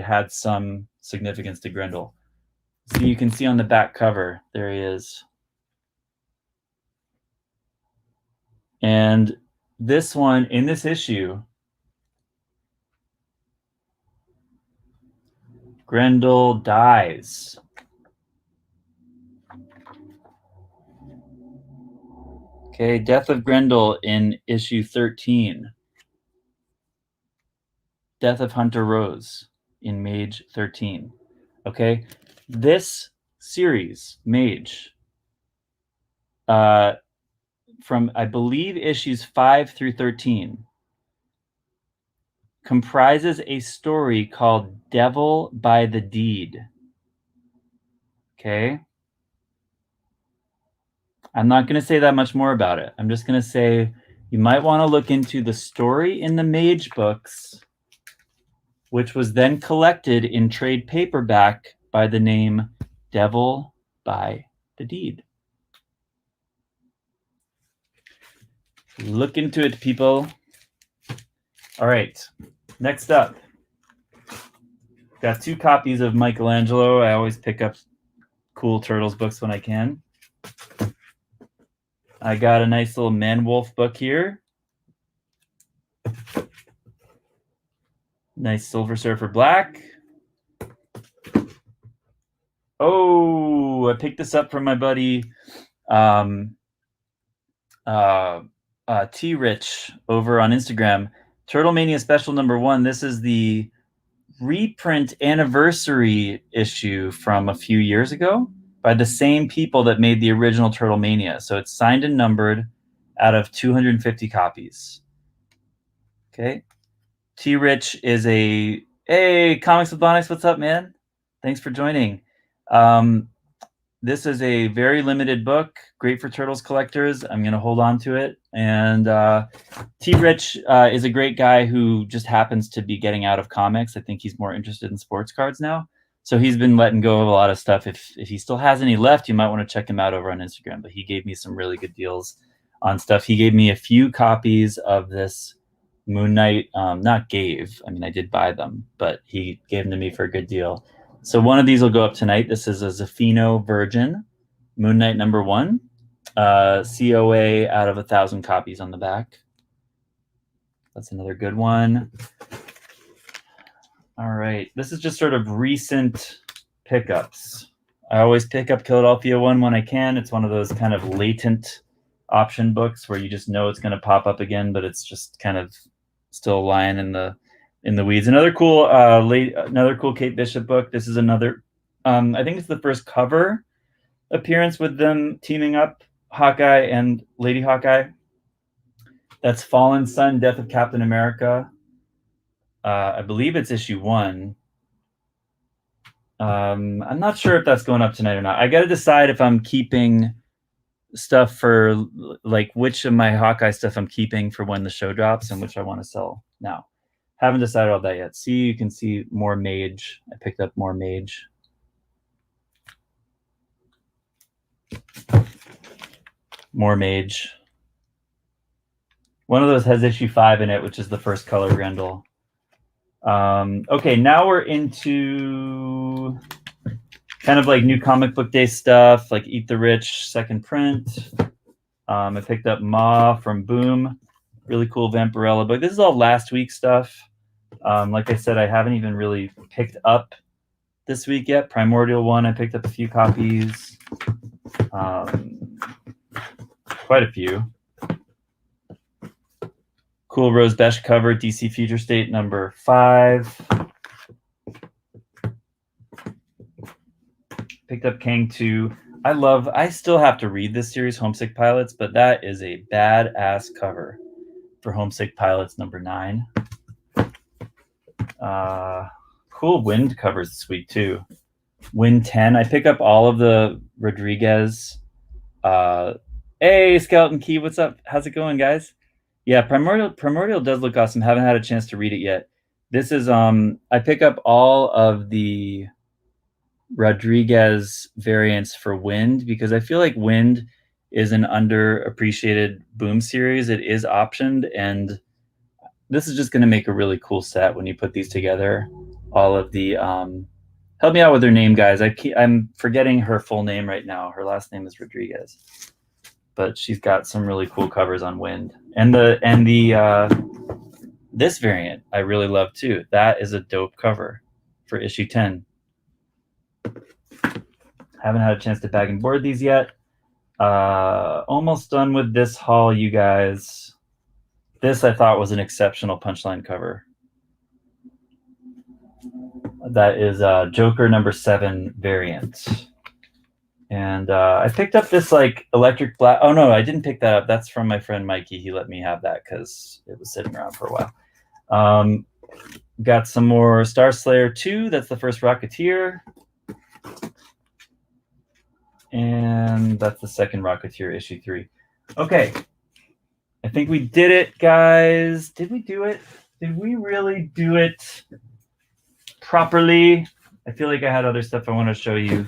had some significance to Grendel. So you can see on the back cover, there he is. And this one, in this issue, Grendel dies. Okay, death of Grendel in issue 13. Death of Hunter Rose in Mage 13. Okay, this series, Mage, from, I believe, issues 5 through 13, comprises a story called Devil by the Deed. Okay? I'm not going to say that much more about it. I'm just going to say you might want to look into the story in the Mage books, which was then collected in trade paperback by the name Devil by the Deed. Look into it, people. All right, next up. Got 2 copies of Michelangelo. I always pick up cool Turtles books when I can. I got a nice little Man-Wolf book here. Nice Silver Surfer Black. Oh, I picked this up from my buddy T-Rich over on Instagram. Turtle Mania Special number 1. This is the reprint anniversary issue from a few years ago by the same people that made the original Turtle Mania. So it's signed and numbered out of 250 copies. Okay. T-Rich is hey, Comics with Bonix, what's up, man? Thanks for joining. This is a very limited book, great for Turtles collectors. I'm going to hold on to it. And T-Rich is a great guy who just happens to be getting out of comics. I think he's more interested in sports cards now. So he's been letting go of a lot of stuff. If he still has any left, you might want to check him out over on Instagram. But he gave me some really good deals on stuff. He gave me a few copies of this Moon Knight. Not gave. I mean, I did buy them, but he gave them to me for a good deal. So one of these will go up tonight. This is a Zafino Virgin, Moon Knight number 1. COA out of 1,000 copies on the back. That's another good one. All right. This is just sort of recent pickups. I always pick up Philadelphia 1 when I can. It's one of those kind of latent option books where you just know it's going to pop up again, but it's just kind of still lying in the weeds. Another cool Kate Bishop book. This is another I think it's the first cover appearance with them teaming up, Hawkeye and Lady Hawkeye. That's Fallen Sun, Death of Captain America. I believe it's issue 1. I'm not sure if that's going up tonight or not. I got to decide if I'm keeping stuff for, like, which of my Hawkeye stuff I'm keeping for when the show drops and which I want to sell now. Haven't decided all that yet. See, you can see more Mage. I picked up more Mage. More Mage. One of those has issue 5 in it, which is the first color Grendel. Okay, now we're into kind of like new comic book day stuff, like Eat the Rich second print. I picked up Ma from Boom. Really cool Vampirella book. This is all last week stuff. Like I said, I haven't even really picked up this week yet. Primordial 1, I picked up a few copies. Quite a few. Cool Rose Besh cover, DC Future State number 5. Picked up Kang 2. I still have to read this series, Homesick Pilots, but that is a badass cover for Homesick Pilots number 9. Cool Wind covers this week too. Wind 10. I pick up all of the Rodriguez. Hey, Skeleton Key, what's up? How's it going, guys? Yeah, Primordial does look awesome. Haven't had a chance to read it yet. This is I pick up all of the Rodriguez variants for Wind because I feel like Wind is an underappreciated Boom series. It is optioned, and this is just going to make a really cool set when you put these together. All of the help me out with her name, guys. I'm forgetting her full name right now. Her last name is Rodriguez, but she's got some really cool covers on Wind. And this variant I really love too. That is a dope cover for issue 10. Haven't had a chance to bag and board these yet. Almost done with this haul, you guys. This I thought was an exceptional Punchline cover. That is Joker number 7 variant. And I picked up this like electric black. Oh no, I didn't pick that up. That's from my friend Mikey. He let me have that because it was sitting around for a while. Got some more Star Slayer 2. That's the first Rocketeer. And that's the second Rocketeer, issue 3. Okay. I think we did it, guys. Did we do it? Did we really do it properly? I feel like I had other stuff I want to show you.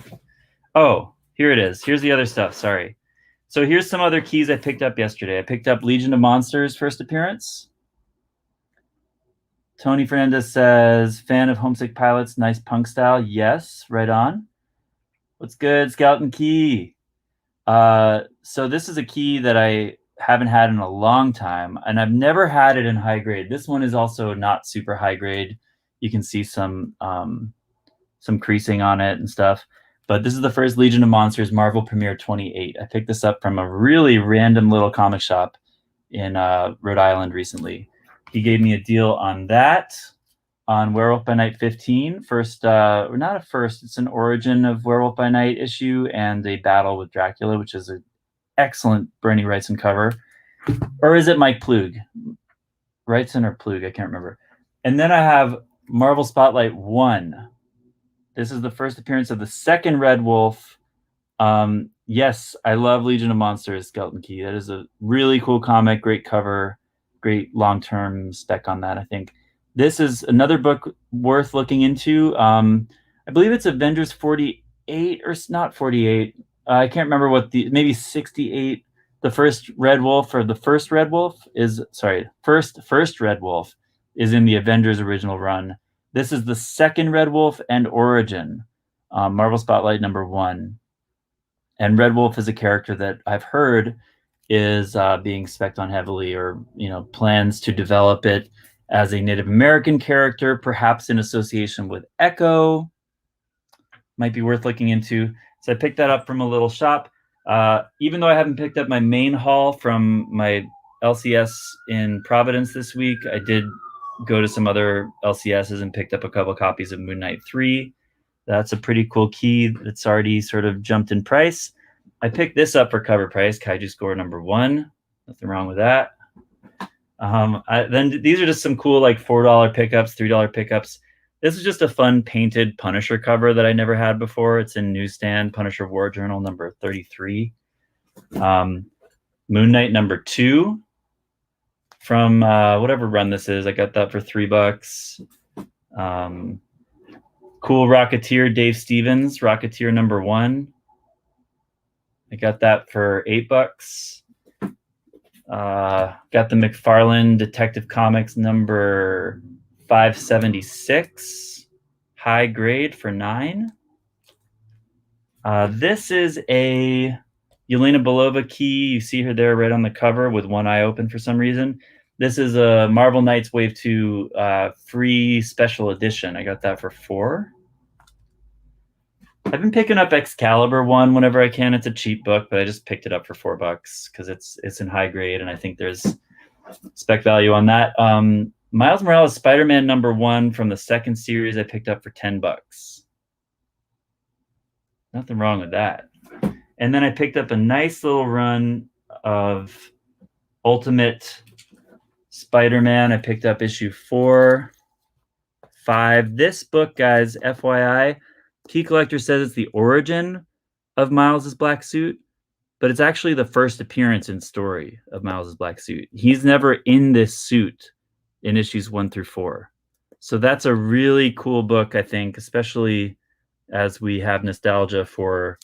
Oh, here it is. Here's the other stuff. Sorry. So here's some other keys I picked up yesterday. I picked up Legion of Monsters first appearance. Tony Fernandez says, fan of Homesick Pilots, nice punk style. Yes, right on. What's good, Skeleton Key? So this is a key that I haven't had in a long time, and I've never had it in high grade. This one is also not super high grade. You can see some creasing on it and stuff. But this is the first Legion of Monsters Marvel Premiere 28. I picked this up from a really random little comic shop in Rhode Island recently. He gave me a deal on that, on Werewolf by Night 15. First, not a first, it's an origin of Werewolf by Night issue and a battle with Dracula, which is an excellent Bernie Wrightson cover. Or is it Mike Plug? Wrightson or Plug? I can't remember. And then I have Marvel Spotlight 1. This is the first appearance of the second Red Wolf. Yes, I love Legion of Monsters, Skeleton Key. That is a really cool comic, great cover, great long-term spec on that, I think. This is another book worth looking into. I believe it's Avengers 48 or not 48. I can't remember what maybe 68. The first Red Wolf or the first Red Wolf is, first Red Wolf is in the Avengers original run. This is the second Red Wolf and Origin, Marvel Spotlight number 1. And Red Wolf is a character that I've heard is being spec'd on heavily, or plans to develop it as a Native American character, perhaps in association with Echo. might be worth looking into. So I picked that up from a little shop. Even though I haven't picked up my main haul from my LCS in Providence this week, I did go to some other LCSs and picked up a couple copies of Moon Knight 3. That's a pretty cool key that's already sort of jumped in price. I picked this up for cover price, Kaiju Score number 1. Nothing wrong with that. Then these are just some cool like $4 pickups, $3 pickups. This is just a fun painted Punisher cover that I never had before. It's in Newsstand, Punisher War Journal number 33. Moon Knight number 2 from whatever run this is. I got that for $3. Cool Rocketeer Dave Stevens, Rocketeer number 1. I got that for $8. Got the McFarlane Detective Comics number 576, high grade for $9. This is a Yelena Belova key. You see her there right on the cover with one eye open for some reason. This is a Marvel Knights Wave 2 free special edition. I got that for $4. I've been picking up Excalibur 1 whenever I can. It's a cheap book, but I just picked it up for $4 because it's in high grade, and I think there's spec value on that. Miles Morales Spider-Man number 1 from the second series I picked up for $10. Nothing wrong with that. And then I picked up a nice little run of Ultimate Spider-Man. I picked up issue 4, 5. This book, guys, FYI, Key Collector says it's the origin of Miles's black suit, but it's actually the first appearance in story of Miles's black suit. He's never in this suit in issues 1 through 4. So that's a really cool book, I think, especially as we have nostalgia for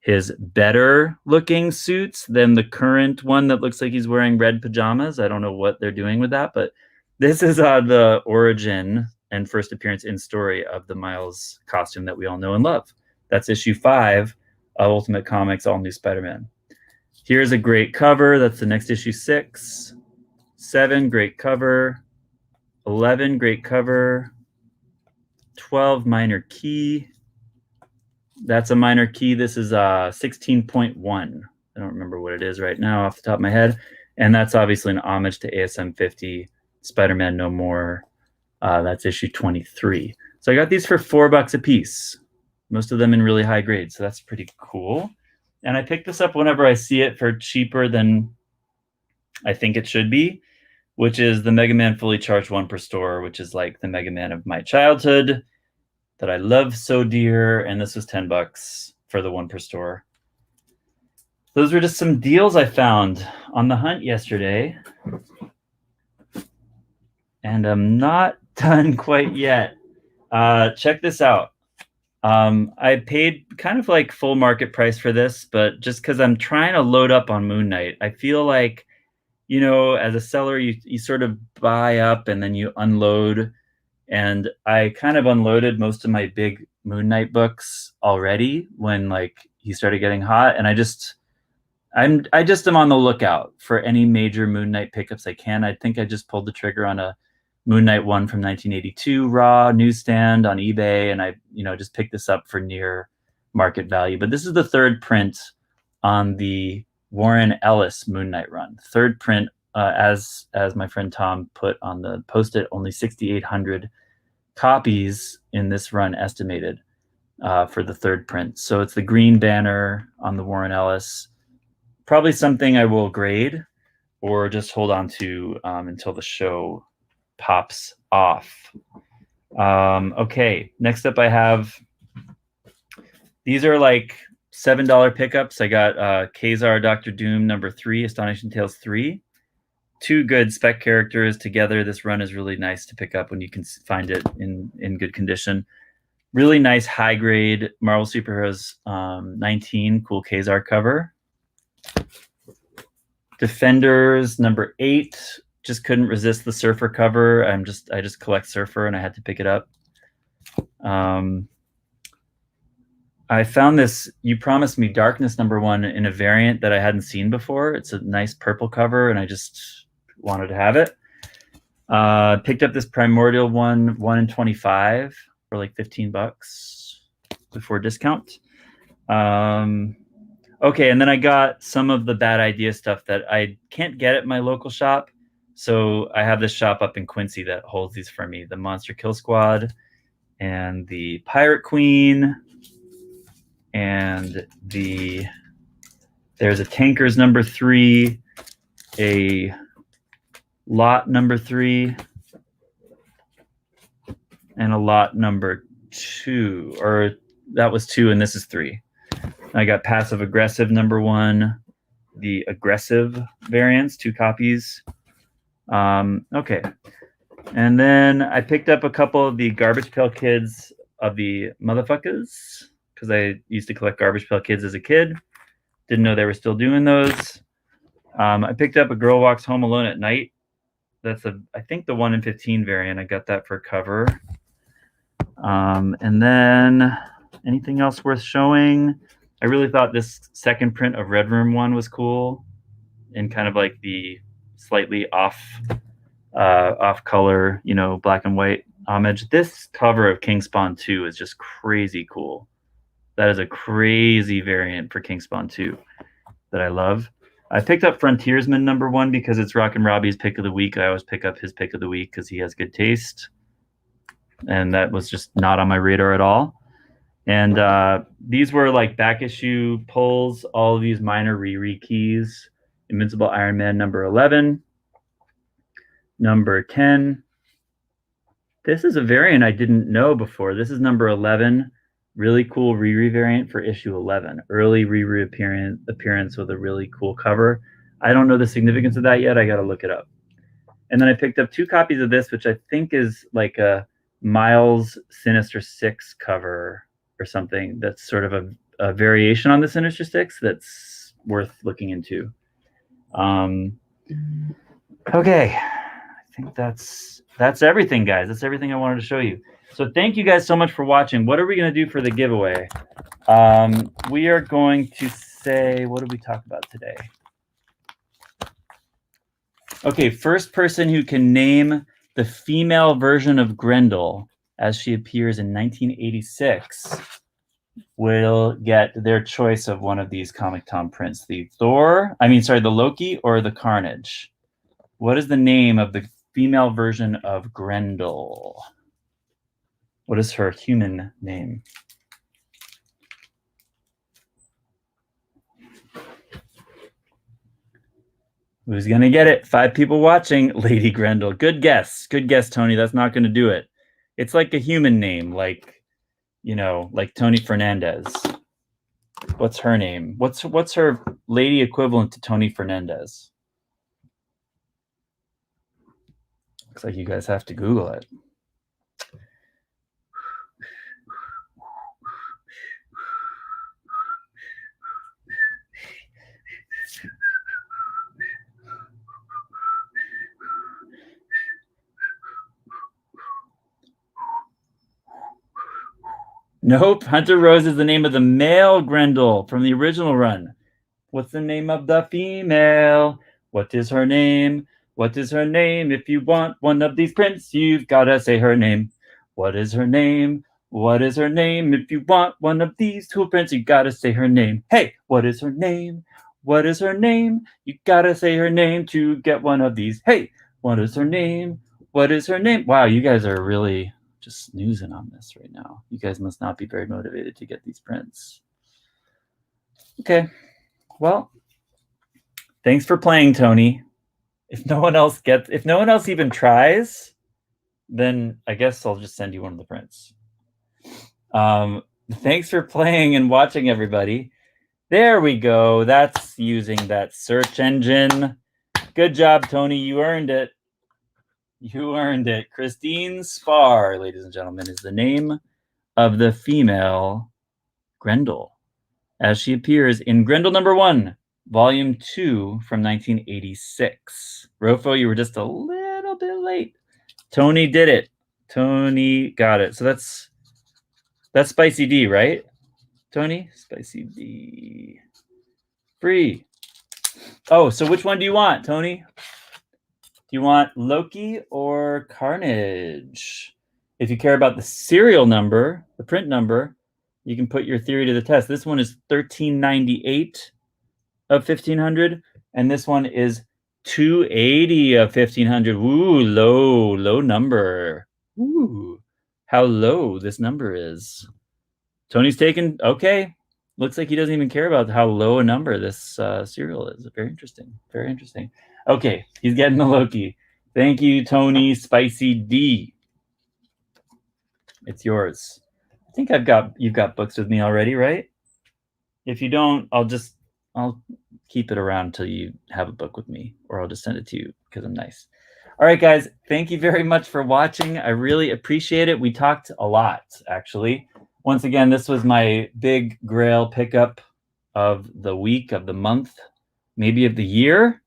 his better looking suits than the current one that looks like he's wearing red pajamas. I don't know what they're doing with that, but this is the origin and first appearance in story of the Miles costume that we all know and love. That's issue 5 of Ultimate Comics All New Spider-Man. Here's a great cover. That's the next issue. 6, 7, great cover. 11, great cover. 12, minor key. That's a minor key. This is 16.1. I don't remember what it is right now off the top of my head. And that's obviously an homage to ASM 50, Spider-Man No More. That's issue 23. So I got these for $4 a piece, most of them in really high grade. So that's pretty cool. And I pick this up whenever I see it for cheaper than I think it should be, which is the Mega Man Fully Charged 1 per store, which is like the Mega Man of my childhood that I love so dear. And this was $10 for the 1 per store. Those were just some deals I found on the hunt yesterday. And I'm not done quite yet. Check this out. I paid kind of like full market price for this, but just because I'm trying to load up on Moon Knight, I feel like, you know, as a seller, you sort of buy up and then you unload. And I kind of unloaded most of my big Moon Knight books already when like he started getting hot. And I just am on the lookout for any major Moon Knight pickups I can. I think I just pulled the trigger on a Moon Knight 1 from 1982 raw newsstand on eBay, and I just picked this up for near market value. But this is the third print on the Warren Ellis Moon Knight run. Third print, as my friend Tom put on the post-it, only 6,800 copies in this run estimated for the third print. So it's the green banner on the Warren Ellis. Probably something I will grade or just hold on to until the show pops off. Okay, next up I have, these are like $7 pickups. I got Kazar Dr. Doom number 3, Astonishing Tales 3. 2 good spec characters together. This run is really nice to pick up when you can find it in good condition. Really nice high grade Marvel Superheroes 19 cool Kazar cover. Defenders number 8. Just couldn't resist the Surfer cover. I just collect Surfer and I had to pick it up. I found this You Promised Me Darkness number 1 in a variant that I hadn't seen before. It's a nice purple cover and I just wanted to have it. Picked up this Primordial 1 in 25 for like $15. before discount. Okay, and then I got some of the Bad Idea stuff that I can't get at my local shop. So I have this shop up in Quincy that holds these for me. The Monster Kill Squad and the Pirate Queen and there's a Tankers number 3, a Lot number 3, and a Lot number 2, or that was 2 and this is 3. I got Passive Aggressive number 1, the Aggressive variants, 2 copies. Okay. And then I picked up a couple of the Garbage Pail Kids of the Motherfuckers, because I used to collect Garbage Pail Kids as a kid. Didn't know they were still doing those. I picked up a Girl Walks Home Alone at Night. That's I think the 1 in 15 variant. I got that for cover. And then anything else worth showing? I really thought this second print of Red Room 1 was cool, in kind of like the slightly off color, black and white homage. This cover of King Spawn 2 is just crazy cool. That is a crazy variant for King Spawn 2 that I love. I picked up Frontiersman number 1 because it's Rockin' Robbie's pick of the week. I always pick up his pick of the week because he has good taste. And that was just not on my radar at all. And these were like back issue pulls, all of these minor Riri keys. Invincible Iron Man number 11. Number 10. This is a variant I didn't know before. This is number 11. Really cool Riri variant for issue 11. Early Riri appearance with a really cool cover. I don't know the significance of that yet. I got to look it up. And then I picked up 2 copies of this, which I think is like a Miles Sinister 6 cover or something. That's sort of a variation on the Sinister 6 that's worth looking into. Okay. I think that's everything, guys. That's everything I wanted to show you. So thank you guys so much for watching. What are we going to do for the giveaway? We are going to say, what did we talk about today? Okay, first person who can name the female version of Grendel as she appears in 1986 will get their choice of one of these Comic Tom prints. The Loki or the Carnage. What is the name of the female version of Grendel? What is her human name? Who's going to get it? 5 people watching. Lady Grendel. Good guess. Good guess, Tony. That's not going to do it. It's like a human name, like Tony Fernandez. What's her name? What's her lady equivalent to Tony Fernandez? Looks like you guys have to Google it. Nope. Hunter Rose is the name of the male Grendel from the original run. What's the name of the female? What is her name? What is her name? If you want one of these prints, you've got to say her name. What is her name? What is her name? If you want one of these 2 prints, you got to say her name. Hey, what is her name? What is her name? You got to say her name to get one of these. Hey, what is her name? What is her name? Wow, you guys are really just snoozing on this right now. You guys must not be very motivated to get these prints. Okay. Well, thanks for playing, Tony. If no one else even tries, then I guess I'll just send you one of the prints. Thanks for playing and watching, everybody. There we go. That's using that search engine. Good job, Tony. You earned it. You earned it. Christine Spar, ladies and gentlemen, is the name of the female Grendel, as she appears in Grendel number 1, volume 2 from 1986. Rofo, you were just a little bit late. Tony did it. Tony got it. So that's Spicy D, right? Tony? Spicy D. Free. Oh, so which one do you want, Tony? Do you want Loki or Carnage? If you care about the serial number, the print number, you can put your theory to the test. This one is 1398 of 1500, and this one is 280 of 1500. Ooh, low number. Ooh, how low this number is. Tony's taken. Okay, looks like he doesn't even care about how low a number this serial is. Very interesting. Very interesting. Okay, he's getting the Loki. Thank you, Tony Spicy D. It's yours. I think you've got books with me already, right? If you don't, I'll keep it around until you have a book with me, or I'll just send it to you because I'm nice. All right, guys, thank you very much for watching. I really appreciate it. We talked a lot, actually. Once again, this was my big Grail pickup of the week, of the month, maybe of the year.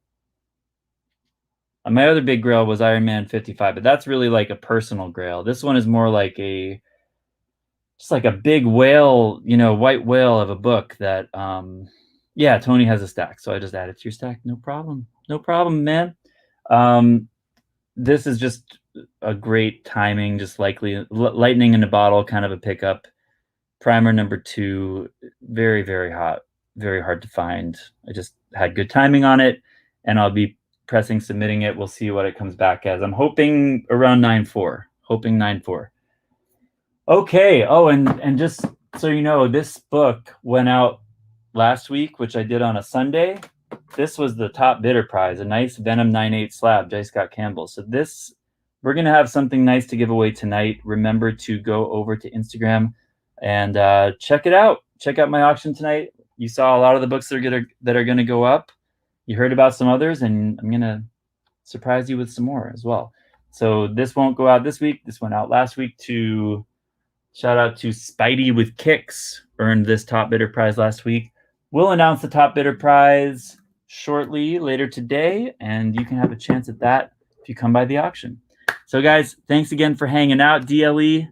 My other big Grail was Iron Man 55, but that's really like a personal Grail. This one is more like just like a big whale, white whale of a book that, yeah, Tony has a stack, so I just added to your stack. No problem, man. This is just a great timing, just likely lightning in a bottle kind of a pickup. Primer number 2, very, very hot, very hard to find. I just had good timing on it, and I'll be submitting it. We'll see what it comes back as. I'm hoping around 9.4, hoping 9.4. Okay. Oh, and just so you know, this book went out last week, which I did on a Sunday. This was the top bidder prize, a nice Venom 9/8 slab, J. Scott Campbell. So we're going to have something nice to give away tonight. Remember to go over to Instagram and check it out. Check out my auction tonight. You saw a lot of the books that are going to go up. You heard about some others, and I'm going to surprise you with some more as well. So this won't go out this week. This went out last week. Shout out to Spidey with Kicks, earned this top bidder prize last week. We'll announce the top bidder prize shortly later today, and you can have a chance at that if you come by the auction. So guys, thanks again for hanging out. DLE,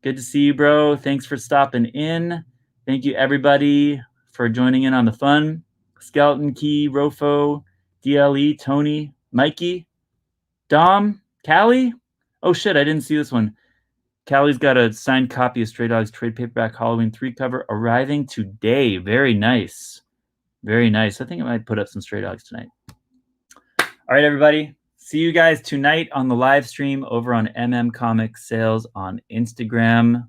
good to see you, bro. Thanks for stopping in. Thank you, everybody, for joining in on the fun. Skeleton Key, Rofo, DLE, Tony, Mikey, Dom, Callie. Oh, shit, I didn't see this one. Callie's got a signed copy of Stray Dogs trade paperback Halloween 3 cover arriving today. Very nice. Very nice. I think I might put up some Stray Dogs tonight. All right, everybody. See you guys tonight on the live stream over on Comics Sales on Instagram.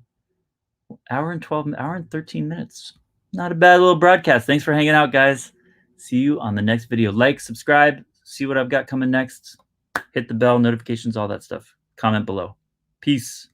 Hour and 13 minutes. Not a bad little broadcast. Thanks for hanging out, guys. See you on the next video. Like, subscribe, see what I've got coming next. Hit the bell, notifications, all that stuff. Comment below. Peace.